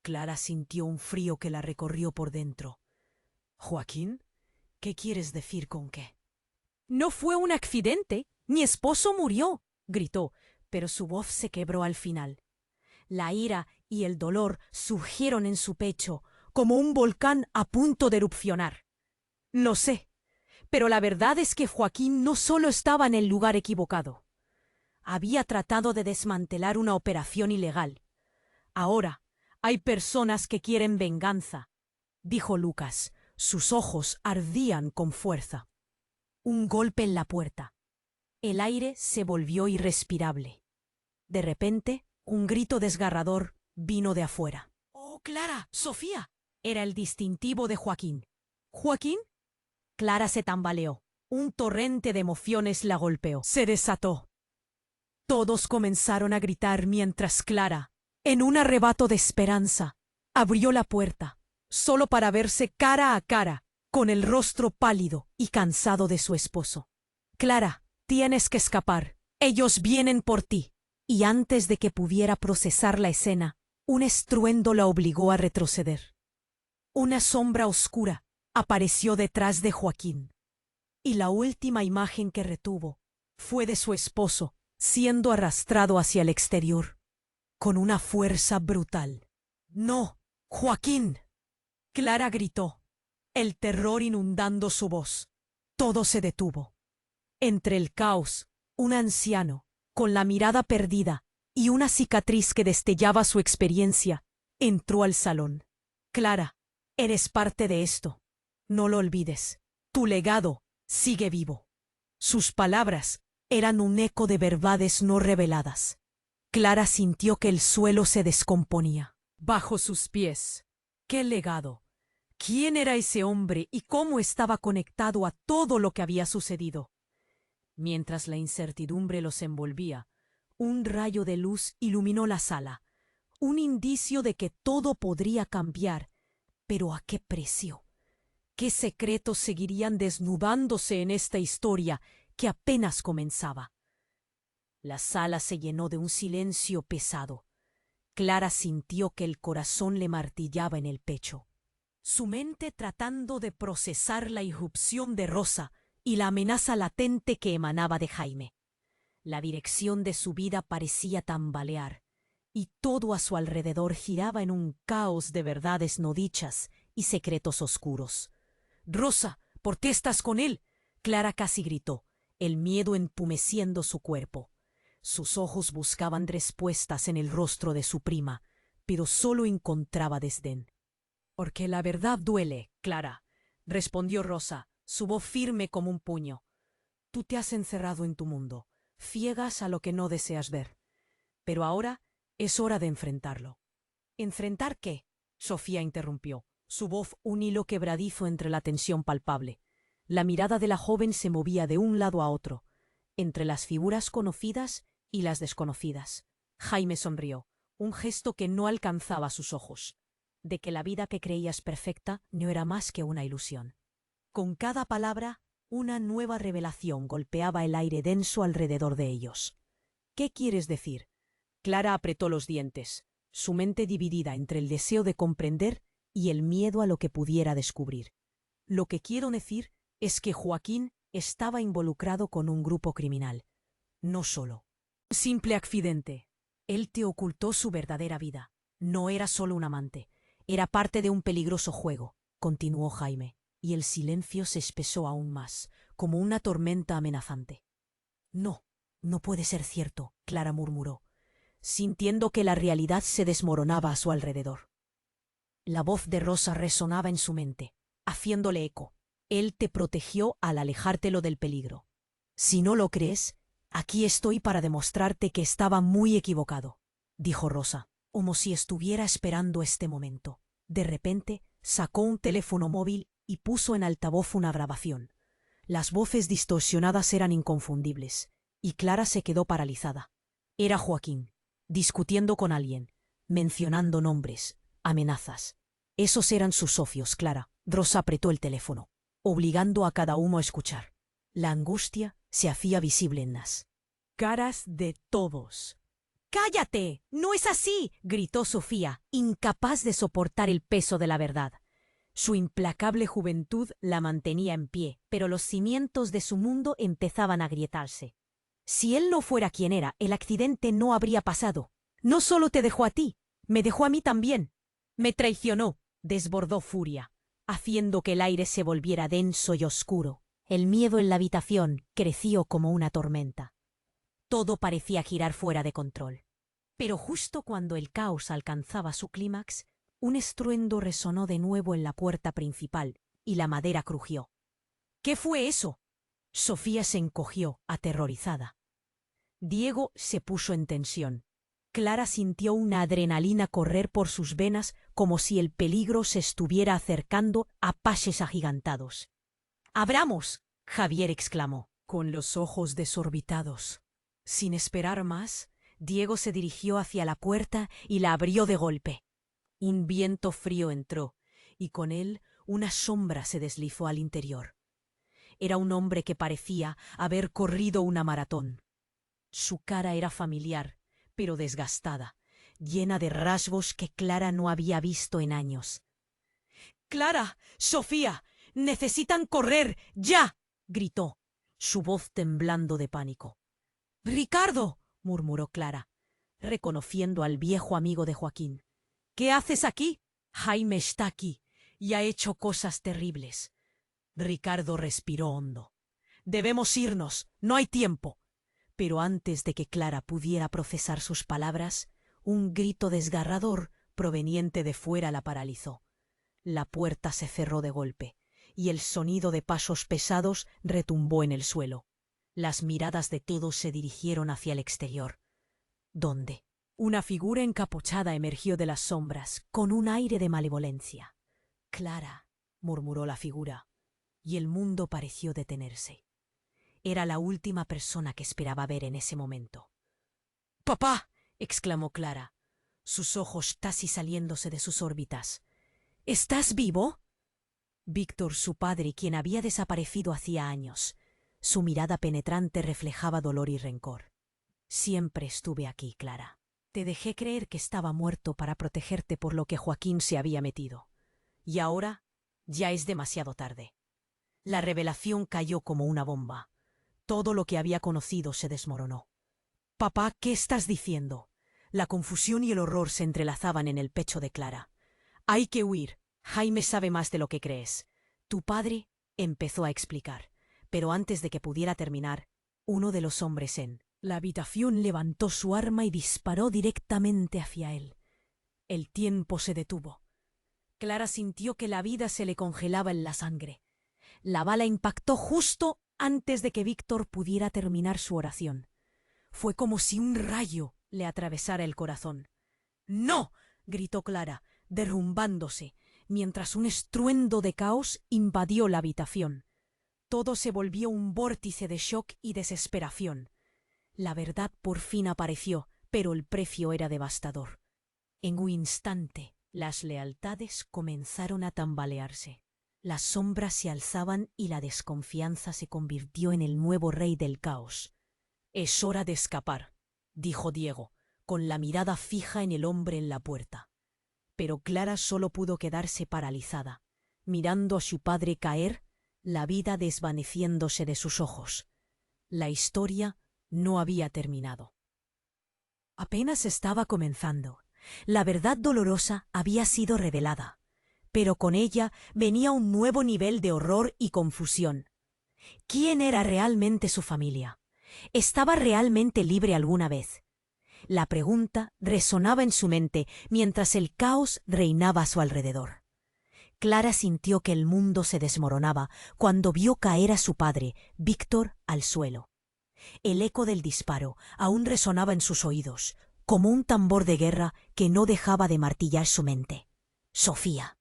Clara sintió un frío que la recorrió por dentro. ¿Joaquín? ¿Qué quieres decir con qué? No fue un accidente. Mi esposo murió, gritó, pero su voz se quebró al final. La ira y el dolor surgieron en su pecho, como un volcán a punto de erupcionar. Lo sé, pero la verdad es que Joaquín no solo estaba en el lugar equivocado. Había tratado de desmantelar una operación ilegal. Ahora hay personas que quieren venganza, dijo Lucas. Sus ojos ardían con fuerza. Un golpe en la puerta. El aire se volvió irrespirable. De repente, un grito desgarrador vino de afuera. ¡Oh, Clara! ¡Sofía! Era el distintivo de Joaquín. ¿Joaquín? Clara se tambaleó. Un torrente de emociones la golpeó. Se desató. Todos comenzaron a gritar mientras Clara, en un arrebato de esperanza, abrió la puerta, solo para verse cara a cara con el rostro pálido y cansado de su esposo. Clara, tienes que escapar. Ellos vienen por ti. Y antes de que pudiera procesar la escena, un estruendo la obligó a retroceder. Una sombra oscura apareció detrás de Joaquín, y la última imagen que retuvo fue de su esposo siendo arrastrado hacia el exterior, con una fuerza brutal. ¡No, Joaquín! Clara gritó, el terror inundando su voz. Todo se detuvo. Entre el caos, un anciano, con la mirada perdida y una cicatriz que destellaba su experiencia, entró al salón. Clara, eres parte de esto. No lo olvides. Tu legado sigue vivo. Sus palabras eran un eco de verdades no reveladas. Clara sintió que el suelo se descomponía bajo sus pies. ¡Qué legado! ¿Quién era ese hombre y cómo estaba conectado a todo lo que había sucedido? Mientras la incertidumbre los envolvía, un rayo de luz iluminó la sala, un indicio de que todo podría cambiar, pero ¿a qué precio? ¿Qué secretos seguirían desnudándose en esta historia que apenas comenzaba? La sala se llenó de un silencio pesado. Clara sintió que el corazón le martillaba en el pecho. Su mente tratando de procesar la irrupción de Rosa y la amenaza latente que emanaba de Jaime. La dirección de su vida parecía tambalear, y todo a su alrededor giraba en un caos de verdades no dichas y secretos oscuros. Rosa ¿Por qué estás con él? Clara casi gritó, el miedo entumeciendo su cuerpo. Sus ojos buscaban respuestas en el rostro de su prima, pero solo encontraba desdén. Porque la verdad duele, Clara, respondió Rosa, su voz firme como un puño. Tú te has encerrado en tu mundo, ciegas a lo que no deseas ver. Pero ahora es hora de enfrentarlo. ¿Enfrentar qué? Sofía interrumpió, su voz un hilo quebradizo entre la tensión palpable. La mirada de la joven se movía de un lado a otro, entre las figuras conocidas y las desconocidas. Jaime sonrió, un gesto que no alcanzaba sus ojos, de que la vida que creías perfecta no era más que una ilusión. Con cada palabra, una nueva revelación golpeaba el aire denso alrededor de ellos. ¿Qué quieres decir? Clara apretó los dientes, su mente dividida entre el deseo de comprender y el miedo a lo que pudiera descubrir. Lo que quiero decir es que Joaquín estaba involucrado con un grupo criminal. No solo. Simple accidente. Él te ocultó su verdadera vida. No era solo un amante. Era parte de un peligroso juego, continuó Jaime, y el silencio se espesó aún más, como una tormenta amenazante. No, no puede ser cierto, Clara murmuró, sintiendo que la realidad se desmoronaba a su alrededor. La voz de Rosa resonaba en su mente, haciéndole eco. Él te protegió al alejártelo del peligro. Si no lo crees, aquí estoy para demostrarte que estaba muy equivocado, dijo Rosa, como si estuviera esperando este momento. De repente, sacó un teléfono móvil y puso en altavoz una grabación. Las voces distorsionadas eran inconfundibles, y Clara se quedó paralizada. Era Joaquín, discutiendo con alguien, mencionando nombres, amenazas. Esos eran sus socios, Clara. Rosa apretó el teléfono, obligando a cada uno a escuchar. La angustia se hacía visible en las caras de todos. ¡Cállate! ¡No es así!, gritó Sofía, incapaz de soportar el peso de la verdad. Su implacable juventud la mantenía en pie, pero los cimientos de su mundo empezaban a agrietarse. Si él no fuera quien era, el accidente no habría pasado. No solo te dejó a ti, me dejó a mí también. Me traicionó, desbordó furia, haciendo que el aire se volviera denso y oscuro. El miedo en la habitación creció como una tormenta. Todo parecía girar fuera de control. Pero justo cuando el caos alcanzaba su clímax, un estruendo resonó de nuevo en la puerta principal y la madera crujió. ¿Qué fue eso? Sofía se encogió, aterrorizada. Diego se puso en tensión. Clara sintió una adrenalina correr por sus venas como si el peligro se estuviera acercando a pasos agigantados. ¡Abramos!, Javier exclamó, con los ojos desorbitados. Sin esperar más, Diego se dirigió hacia la puerta y la abrió de golpe. Un viento frío entró, y con él una sombra se deslizó al interior. Era un hombre que parecía haber corrido una maratón. Su cara era familiar, pero desgastada, llena de rasgos que Clara no había visto en años. —¡Clara! ¡Sofía! ¡Necesitan correr! ¡Ya! —gritó, su voz temblando de pánico. —¡Ricardo! —murmuró Clara, reconociendo al viejo amigo de Joaquín. —¿Qué haces aquí? Jaime está aquí y ha hecho cosas terribles. Ricardo respiró hondo. —Debemos irnos, no hay tiempo. Pero antes de que Clara pudiera procesar sus palabras, un grito desgarrador proveniente de fuera la paralizó. La puerta se cerró de golpe, y el sonido de pasos pesados retumbó en el suelo. Las miradas de todos se dirigieron hacia el exterior. ¿Dónde? Una figura encapuchada emergió de las sombras, con un aire de malevolencia. —Clara —murmuró la figura, y el mundo pareció detenerse. Era la última persona que esperaba ver en ese momento. —¡Papá! —exclamó Clara, sus ojos casi saliéndose de sus órbitas. —¿Estás vivo? Víctor, su padre, quien había desaparecido hacía años. Su mirada penetrante reflejaba dolor y rencor. —Siempre estuve aquí, Clara. Te dejé creer que estaba muerto para protegerte por lo que Joaquín se había metido. Y ahora ya es demasiado tarde. La revelación cayó como una bomba. Todo lo que había conocido se desmoronó. —Papá, ¿qué estás diciendo? La confusión y el horror se entrelazaban en el pecho de Clara. —Hay que huir. Jaime sabe más de lo que crees. Tu padre empezó a explicar, pero antes de que pudiera terminar, uno de los hombres en la habitación levantó su arma y disparó directamente hacia él. El tiempo se detuvo. Clara sintió que la vida se le congelaba en la sangre. La bala impactó justo antes de que Víctor pudiera terminar su oración. Fue como si un rayo le atravesara el corazón. ¡No!, gritó Clara, derrumbándose, mientras un estruendo de caos invadió la habitación. Todo se volvió un vórtice de shock y desesperación. La verdad por fin apareció, pero el precio era devastador. En un instante, las lealtades comenzaron a tambalearse. Las sombras se alzaban y la desconfianza se convirtió en el nuevo rey del caos. «Es hora de escapar», dijo Diego, con la mirada fija en el hombre en la puerta. Pero Clara solo pudo quedarse paralizada, mirando a su padre caer, la vida desvaneciéndose de sus ojos. La historia no había terminado. Apenas estaba comenzando. La verdad dolorosa había sido revelada, pero con ella venía un nuevo nivel de horror y confusión. ¿Quién era realmente su familia? ¿Estaba realmente libre alguna vez? La pregunta resonaba en su mente mientras el caos reinaba a su alrededor. Clara sintió que el mundo se desmoronaba cuando vio caer a su padre, Víctor, al suelo. El eco del disparo aún resonaba en sus oídos, como un tambor de guerra que no dejaba de martillar su mente. Sofía,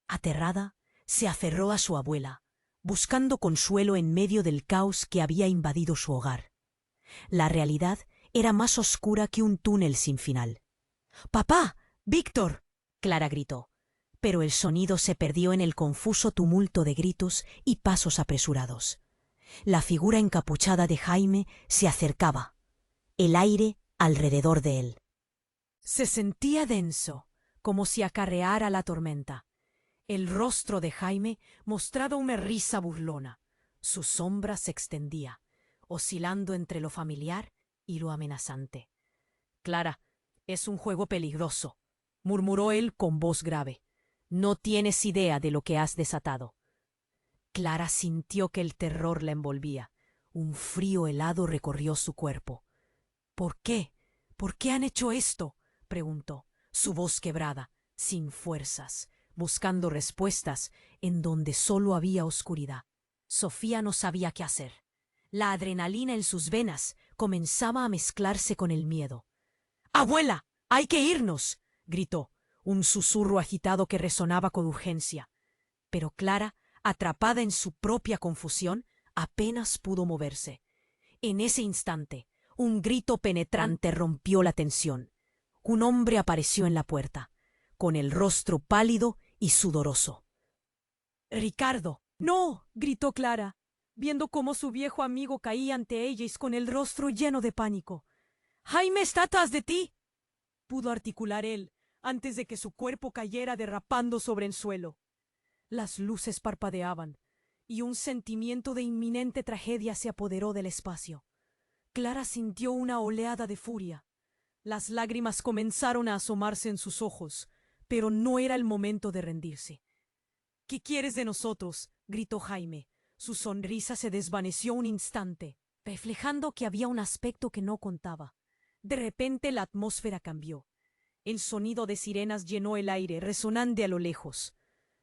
aterrada, se aferró a su abuela, buscando consuelo en medio del caos que había invadido su hogar. La realidad era más oscura que un túnel sin final. «¡Papá! ¡Víctor!», Clara gritó, pero el sonido se perdió en el confuso tumulto de gritos y pasos apresurados. La figura encapuchada de Jaime se acercaba, el aire alrededor de él. Se sentía denso, como si acarreara la tormenta. El rostro de Jaime mostraba una risa burlona. Su sombra se extendía, oscilando entre lo familiar y lo amenazante. «Clara, es un juego peligroso», murmuró él con voz grave. «No tienes idea de lo que has desatado». Clara sintió que el terror la envolvía. Un frío helado recorrió su cuerpo. «¿Por qué? ¿Por qué han hecho esto?», preguntó, su voz quebrada, sin fuerzas, buscando respuestas en donde solo había oscuridad. Sofía no sabía qué hacer. La adrenalina en sus venas comenzaba a mezclarse con el miedo. «¡Abuela! ¡Hay que irnos!», gritó, un susurro agitado que resonaba con urgencia. Pero Clara, atrapada en su propia confusión, apenas pudo moverse. En ese instante, un grito penetrante rompió la tensión. Un hombre apareció en la puerta, con el rostro pálido y sudoroso. «¡Ricardo! ¡No!», gritó Clara, viendo cómo su viejo amigo caía ante ellas con el rostro lleno de pánico. «¡Jaime está atrás de ti!», pudo articular él, antes de que su cuerpo cayera derrapando sobre el suelo. Las luces parpadeaban, y un sentimiento de inminente tragedia se apoderó del espacio. Clara sintió una oleada de furia. Las lágrimas comenzaron a asomarse en sus ojos, pero no era el momento de rendirse. «¿Qué quieres de nosotros?», gritó Jaime. Su sonrisa se desvaneció un instante, reflejando que había un aspecto que no contaba. De repente la atmósfera cambió. El sonido de sirenas llenó el aire, resonante a lo lejos.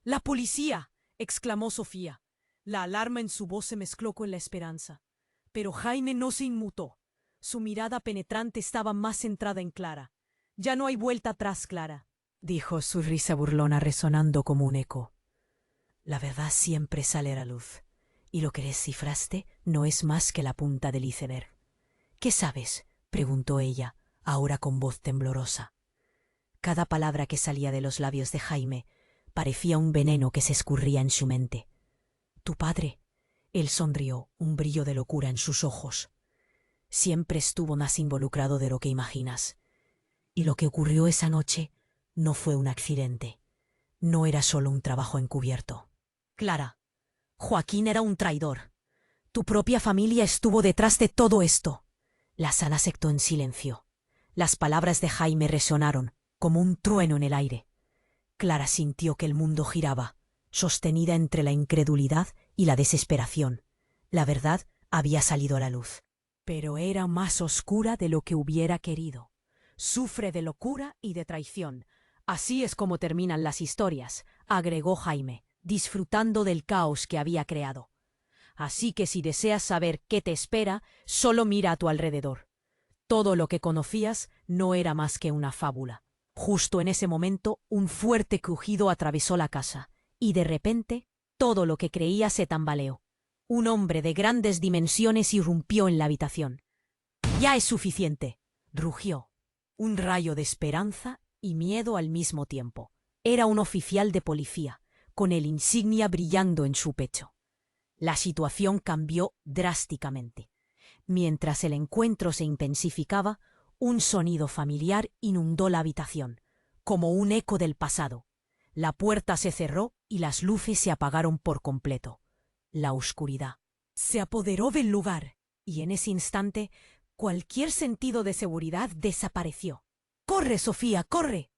«¡La policía!», exclamó Sofía. La alarma en su voz se mezcló con la esperanza. Pero Jaime no se inmutó. Su mirada penetrante estaba más centrada en Clara. «Ya no hay vuelta atrás, Clara», dijo, su risa burlona resonando como un eco. «La verdad siempre sale a la luz, y lo que descifraste no es más que la punta del iceberg». «¿Qué sabes?», preguntó ella, ahora con voz temblorosa. Cada palabra que salía de los labios de Jaime parecía un veneno que se escurría en su mente. «Tu padre», él sonrió, un brillo de locura en sus ojos. «Siempre estuvo más involucrado de lo que imaginas. Y lo que ocurrió esa noche no fue un accidente. No era solo un trabajo encubierto. Clara, Joaquín era un traidor. Tu propia familia estuvo detrás de todo esto». La sala se sectó en silencio. Las palabras de Jaime resonaron como un trueno en el aire. Clara sintió que el mundo giraba, sostenida entre la incredulidad y la desesperación. La verdad había salido a la luz. Pero era más oscura de lo que hubiera querido. Sufre de locura y de traición. Así es como terminan las historias, agregó Jaime, disfrutando del caos que había creado. Así que si deseas saber qué te espera, solo mira a tu alrededor. Todo lo que conocías no era más que una fábula. Justo en ese momento, un fuerte crujido atravesó la casa, y de repente, todo lo que creía se tambaleó. Un hombre de grandes dimensiones irrumpió en la habitación. «¡Ya es suficiente!», rugió. Un rayo de esperanza y miedo al mismo tiempo. Era un oficial de policía, con el insignia brillando en su pecho. La situación cambió drásticamente. Mientras el encuentro se intensificaba, un sonido familiar inundó la habitación, como un eco del pasado. La puerta se cerró y las luces se apagaron por completo. La oscuridad se apoderó del lugar, y en ese instante cualquier sentido de seguridad desapareció. «¡Corre, Sofía, corre!»,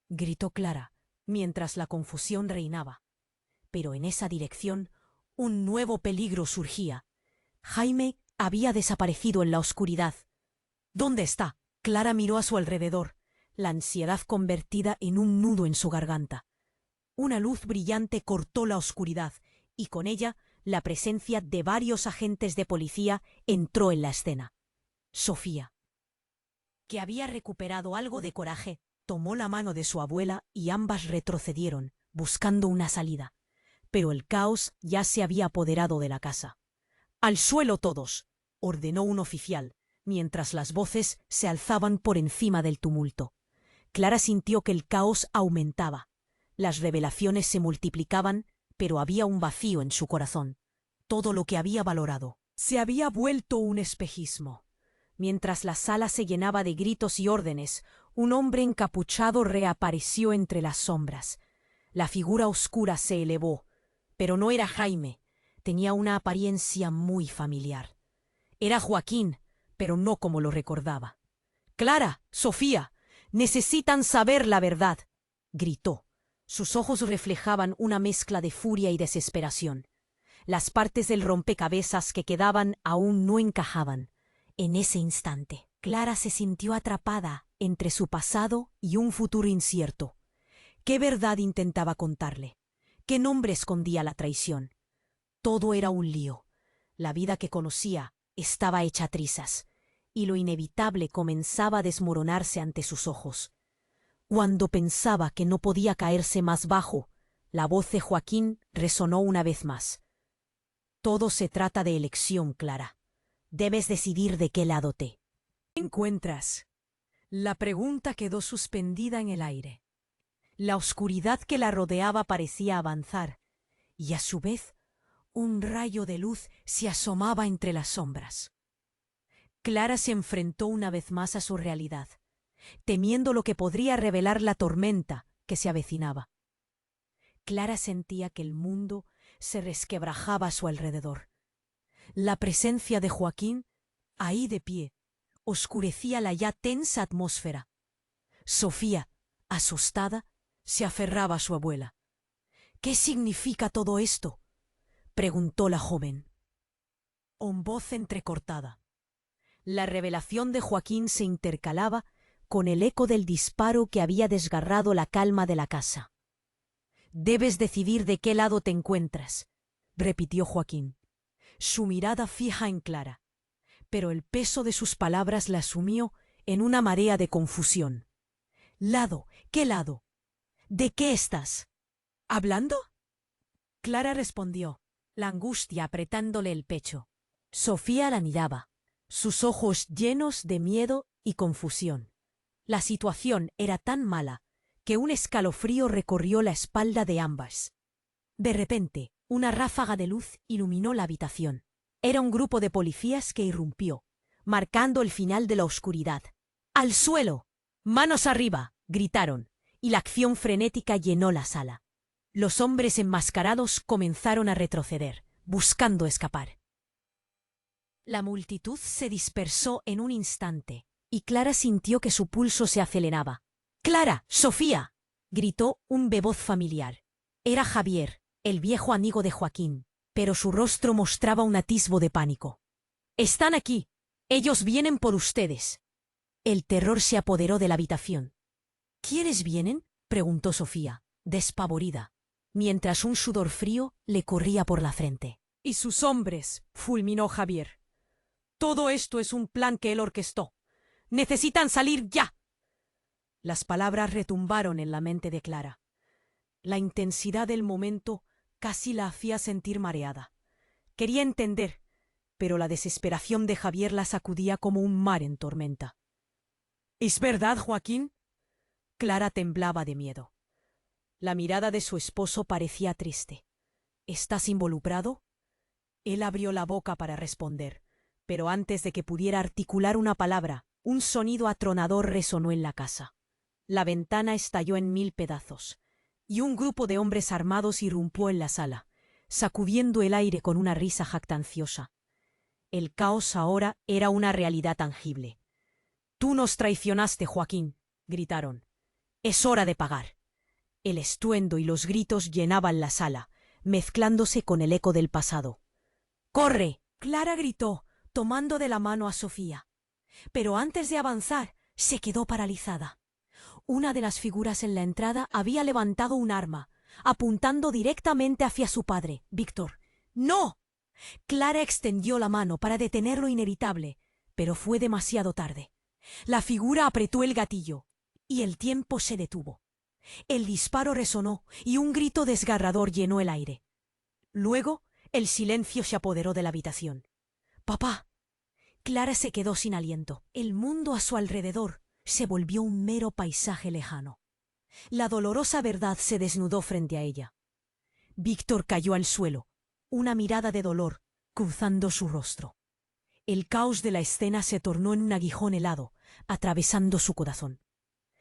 gritó Clara, mientras la confusión reinaba. Pero en esa dirección, un nuevo peligro surgía. Jaime había desaparecido en la oscuridad. «¿Dónde está?». Clara miró a su alrededor, la ansiedad convertida en un nudo en su garganta. Una luz brillante cortó la oscuridad, y con ella la presencia de varios agentes de policía entró en la escena. Sofía, que había recuperado algo de coraje, tomó la mano de su abuela y ambas retrocedieron, buscando una salida. Pero el caos ya se había apoderado de la casa. «¡Al suelo todos!», ordenó un oficial, mientras las voces se alzaban por encima del tumulto. Clara sintió que el caos aumentaba. Las revelaciones se multiplicaban, pero había un vacío en su corazón. Todo lo que había valorado se había vuelto un espejismo. Mientras la sala se llenaba de gritos y órdenes, un hombre encapuchado reapareció entre las sombras. La figura oscura se elevó, pero no era Jaime. Tenía una apariencia muy familiar. Era Joaquín, pero no como lo recordaba. «¡Clara! ¡Sofía! ¡Necesitan saber la verdad!», gritó. Sus ojos reflejaban una mezcla de furia y desesperación. Las partes del rompecabezas que quedaban aún no encajaban. En ese instante, Clara se sintió atrapada entre su pasado y un futuro incierto. ¿Qué verdad intentaba contarle? ¿Qué nombre escondía la traición? Todo era un lío. La vida que conocía estaba hecha trizas, y lo inevitable comenzaba a desmoronarse ante sus ojos. Cuando pensaba que no podía caerse más bajo, la voz de Joaquín resonó una vez más. «Todo se trata de elección, Clara. Debes decidir de qué lado te encuentras». La pregunta quedó suspendida en el aire. La oscuridad que la rodeaba parecía avanzar, y a su vez un rayo de luz se asomaba entre las sombras. Clara se enfrentó una vez más a su realidad, temiendo lo que podría revelar la tormenta que se avecinaba. Clara sentía que el mundo se resquebrajaba a su alrededor. La presencia de Joaquín, ahí de pie, oscurecía la ya tensa atmósfera. Sofía, asustada, se aferraba a su abuela. «¿Qué significa todo esto?», preguntó la joven, con voz entrecortada. La revelación de Joaquín se intercalaba con el eco del disparo que había desgarrado la calma de la casa. «Debes decidir de qué lado te encuentras», repitió Joaquín, su mirada fija en Clara, pero el peso de sus palabras la sumió en una marea de confusión. «¿Lado? ¿Qué lado? ¿De qué estás hablando?». Clara respondió, la angustia apretándole el pecho. Sofía la miraba, sus ojos llenos de miedo y confusión. La situación era tan mala que un escalofrío recorrió la espalda de ambas. De repente, una ráfaga de luz iluminó la habitación. Era un grupo de policías que irrumpió, marcando el final de la oscuridad. «¡Al suelo! ¡Manos arriba!», gritaron, y la acción frenética llenó la sala. Los hombres enmascarados comenzaron a retroceder, buscando escapar. La multitud se dispersó en un instante, y Clara sintió que su pulso se aceleraba. «¡Clara! ¡Sofía!», gritó un beboz familiar. Era Javier, el viejo amigo de Joaquín. pero su rostro mostraba un atisbo de pánico. «Están aquí. Ellos vienen por ustedes». El terror se apoderó de la habitación. «¿Quiénes vienen?», preguntó Sofía, despavorida, mientras un sudor frío le corría por la frente. «Y sus hombres», fulminó Javier. «Todo esto es un plan que él orquestó. ¡Necesitan salir ya!». Las palabras retumbaron en la mente de Clara. La intensidad del momento casi la hacía sentir mareada. Quería entender, pero la desesperación de Javier la sacudía como un mar en tormenta. «¿Es verdad, Joaquín?». Clara temblaba de miedo. La mirada de su esposo parecía triste. «¿Estás involucrado?». Él abrió la boca para responder, pero antes de que pudiera articular una palabra, un sonido atronador resonó en la casa. La ventana estalló en 1000 pedazos, y un grupo de hombres armados irrumpió en la sala, sacudiendo el aire con una risa jactanciosa. El caos ahora era una realidad tangible. «Tú nos traicionaste, Joaquín», gritaron. «Es hora de pagar». El estruendo y los gritos llenaban la sala, mezclándose con el eco del pasado. «¡Corre!», Clara gritó, tomando de la mano a Sofía. Pero antes de avanzar, se quedó paralizada. Una de las figuras en la entrada había levantado un arma, apuntando directamente hacia su padre, Víctor. «¡No!». Clara extendió la mano para detener lo inevitable, pero fue demasiado tarde. La figura apretó el gatillo, y el tiempo se detuvo. El disparo resonó y un grito desgarrador llenó el aire. Luego, el silencio se apoderó de la habitación. «¡Papá!». Clara se quedó sin aliento. El mundo a su alrededor se volvió un mero paisaje lejano. La dolorosa verdad se desnudó frente a ella. Víctor cayó al suelo, una mirada de dolor cruzando su rostro. El caos de la escena se tornó en un aguijón helado, atravesando su corazón.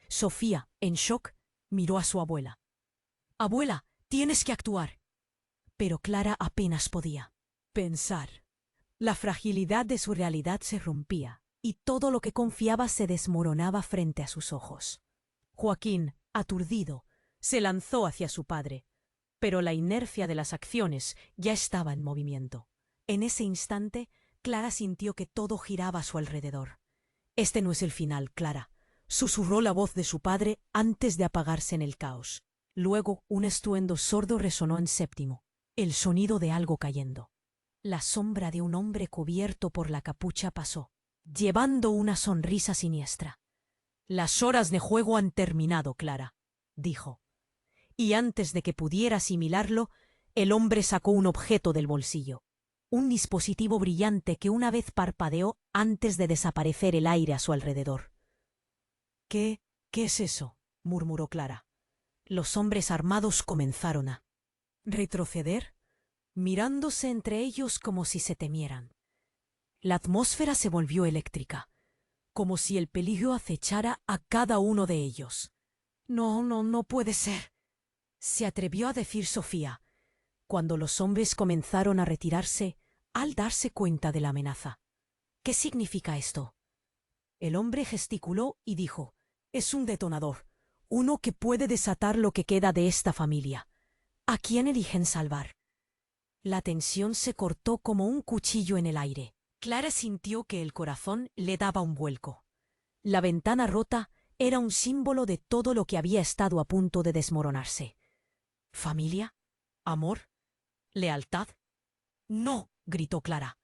Sofía, en shock, miró a su abuela. «Abuela, tienes que actuar». Pero Clara apenas podía pensar. La fragilidad de su realidad se rompía, y todo lo que confiaba se desmoronaba frente a sus ojos. Joaquín, aturdido, se lanzó hacia su padre, pero la inercia de las acciones ya estaba en movimiento. En ese instante, Clara sintió que todo giraba a su alrededor. «Este no es el final, Clara», susurró la voz de su padre antes de apagarse en el caos. Luego un estruendo sordo resonó en séptimo, el sonido de algo cayendo. La sombra de un hombre cubierto por la capucha pasó, llevando una sonrisa siniestra. «Las horas de juego han terminado, Clara», dijo. Y antes de que pudiera asimilarlo, el hombre sacó un objeto del bolsillo. Un dispositivo brillante que una vez parpadeó antes de desaparecer el aire a su alrededor. «¿Qué es eso?», murmuró Clara. Los hombres armados comenzaron a retroceder, mirándose entre ellos como si se temieran. La atmósfera se volvió eléctrica, como si el peligro acechara a cada uno de ellos. No puede ser», se atrevió a decir Sofía, cuando los hombres comenzaron a retirarse al darse cuenta de la amenaza. «¿Qué significa esto?». El hombre gesticuló y dijo: «Es un detonador, uno que puede desatar lo que queda de esta familia. ¿A quién eligen salvar?». La tensión se cortó como un cuchillo en el aire. Clara sintió que el corazón le daba un vuelco. La ventana rota era un símbolo de todo lo que había estado a punto de desmoronarse. ¿Familia? ¿Amor? ¿Lealtad? «No», gritó Clara.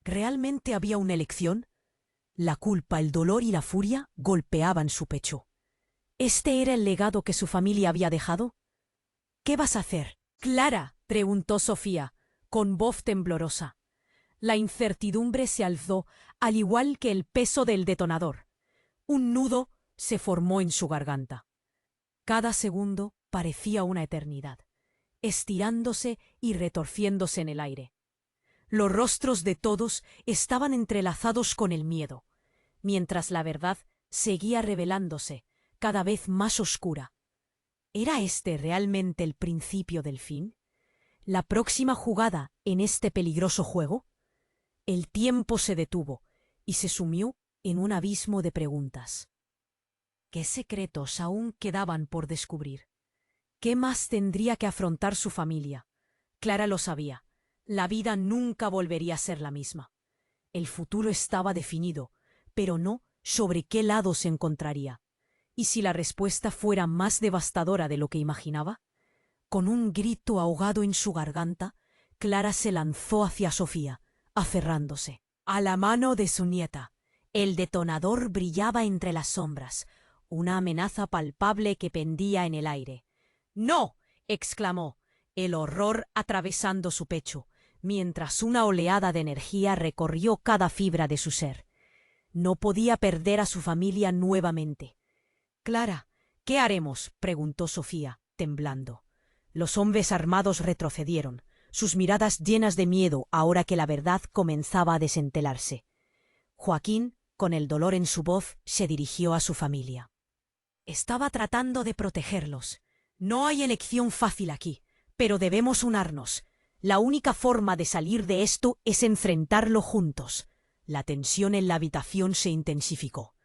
¿Realmente había una elección? La culpa, el dolor y la furia golpeaban su pecho. ¿Este era el legado que su familia había dejado? «¿Qué vas a hacer?». «Clara», preguntó Sofía, con voz temblorosa. La incertidumbre se alzó, al igual que el peso del detonador. Un nudo se formó en su garganta. Cada segundo parecía una eternidad, estirándose y retorciéndose en el aire. Los rostros de todos estaban entrelazados con el miedo, mientras la verdad seguía revelándose, cada vez más oscura. ¿Era este realmente el principio del fin? ¿La próxima jugada en este peligroso juego? El tiempo se detuvo y se sumió en un abismo de preguntas. ¿Qué secretos aún quedaban por descubrir? ¿Qué más tendría que afrontar su familia? Clara lo sabía. La vida nunca volvería a ser la misma. El futuro estaba definido, pero no sobre qué lado se encontraría. ¿Y si la respuesta fuera más devastadora de lo que imaginaba? Con un grito ahogado en su garganta, Clara se lanzó hacia Sofía, aferrándose a la mano de su nieta. El detonador brillaba entre las sombras, una amenaza palpable que pendía en el aire. ¡No!, exclamó, el horror atravesando su pecho, mientras una oleada de energía recorrió cada fibra de su ser. No podía perder a su familia nuevamente. «Clara, ¿qué haremos?», preguntó Sofía, temblando. Los hombres armados retrocedieron, sus miradas llenas de miedo ahora que la verdad comenzaba a desentelarse. Joaquín, con el dolor en su voz, se dirigió a su familia. Estaba tratando de protegerlos. No hay elección fácil aquí, pero debemos unirnos. La única forma de salir de esto es enfrentarlo juntos. La tensión en la habitación se intensificó.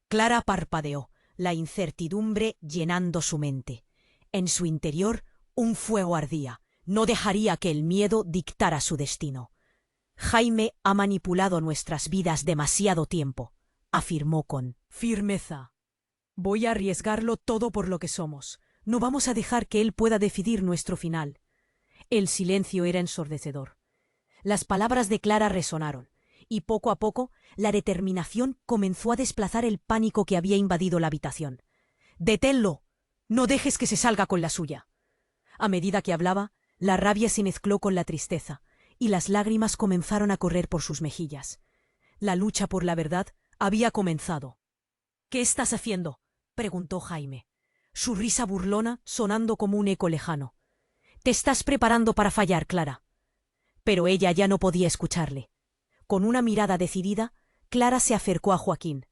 Clara parpadeó, la incertidumbre llenando su mente. En su interior, un fuego ardía. No dejaría que el miedo dictara su destino. «Jaime ha manipulado nuestras vidas demasiado tiempo», afirmó con firmeza. «Voy a arriesgarlo todo por lo que somos. No vamos a dejar que él pueda decidir nuestro final». El silencio era ensordecedor. Las palabras de Clara resonaron, y poco a poco la determinación comenzó a desplazar el pánico que había invadido la habitación. «¡Deténlo! No dejes que se salga con la suya». A medida que hablaba, la rabia se mezcló con la tristeza, y las lágrimas comenzaron a correr por sus mejillas. La lucha por la verdad había comenzado. «¿Qué estás haciendo?», preguntó Jaime, su risa burlona sonando como un eco lejano. «Te estás preparando para fallar, Clara». Pero ella ya no podía escucharle. Con una mirada decidida, Clara se acercó a Joaquín.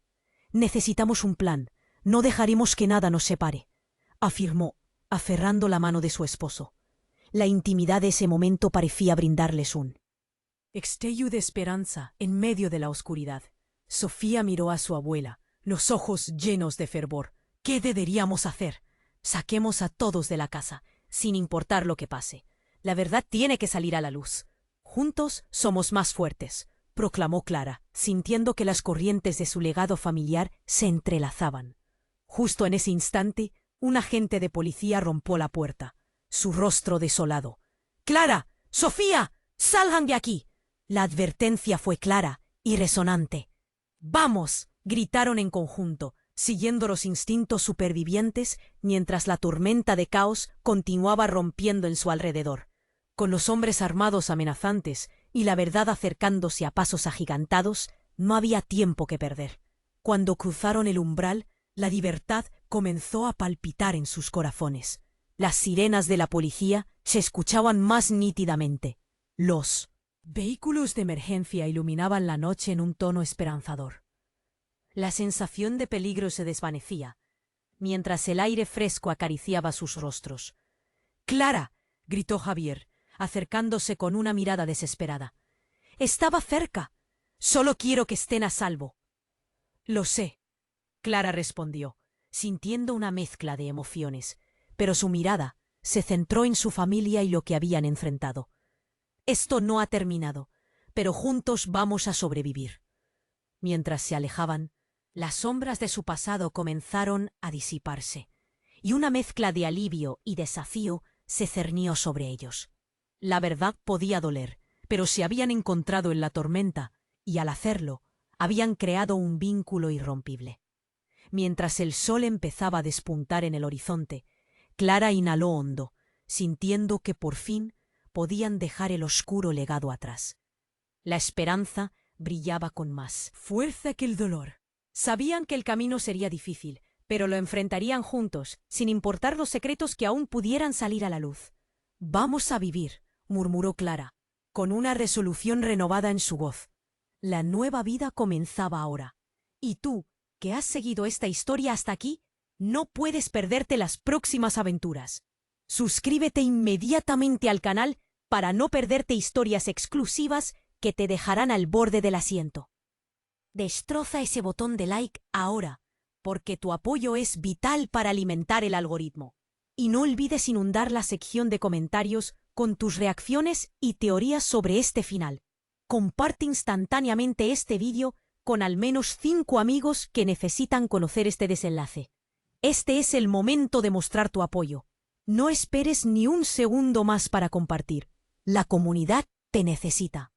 «Necesitamos un plan. No dejaremos que nada nos separe», afirmó, aferrando la mano de su esposo. La intimidad de ese momento parecía brindarles un destello de esperanza en medio de la oscuridad. Sofía miró a su abuela, los ojos llenos de fervor. «¿Qué deberíamos hacer? Saquemos a todos de la casa, sin importar lo que pase. La verdad tiene que salir a la luz. Juntos somos más fuertes», proclamó Clara, sintiendo que las corrientes de su legado familiar se entrelazaban. Justo en ese instante, un agente de policía rompió la puerta, su rostro desolado. «¡Clara! ¡Sofía! ¡Salgan de aquí!». La advertencia fue clara y resonante. «¡Vamos!», gritaron en conjunto, siguiendo los instintos supervivientes mientras la tormenta de caos continuaba rompiendo en su alrededor. Con los hombres armados amenazantes y la verdad acercándose a pasos agigantados, no había tiempo que perder. Cuando cruzaron el umbral, la libertad comenzó a palpitar en sus corazones. Las sirenas de la policía se escuchaban más nítidamente. Los vehículos de emergencia iluminaban la noche en un tono esperanzador. La sensación de peligro se desvanecía, mientras el aire fresco acariciaba sus rostros. «¡Clara!», gritó Javier, acercándose con una mirada desesperada. «Estaba cerca. Solo quiero que estén a salvo». «Lo sé», Clara respondió, sintiendo una mezcla de emociones, pero su mirada se centró en su familia y lo que habían enfrentado. «Esto no ha terminado, pero juntos vamos a sobrevivir». Mientras se alejaban, las sombras de su pasado comenzaron a disiparse, y una mezcla de alivio y desafío se cernió sobre ellos. La verdad podía doler, pero se habían encontrado en la tormenta, y al hacerlo, habían creado un vínculo irrompible. Mientras el sol empezaba a despuntar en el horizonte, Clara inhaló hondo, sintiendo que por fin podían dejar el oscuro legado atrás. La esperanza brillaba con más fuerza que el dolor. Sabían que el camino sería difícil, pero lo enfrentarían juntos, sin importar los secretos que aún pudieran salir a la luz. «Vamos a vivir», murmuró Clara, con una resolución renovada en su voz. La nueva vida comenzaba ahora. Y tú, que has seguido esta historia hasta aquí, no puedes perderte las próximas aventuras. Suscríbete inmediatamente al canal para no perderte historias exclusivas que te dejarán al borde del asiento. Destroza ese botón de like ahora, porque tu apoyo es vital para alimentar el algoritmo. Y no olvides inundar la sección de comentarios con tus reacciones y teorías sobre este final. Comparte instantáneamente este vídeo con al menos 5 amigos que necesitan conocer este desenlace. Este es el momento de mostrar tu apoyo. No esperes ni un segundo más para compartir. La comunidad te necesita.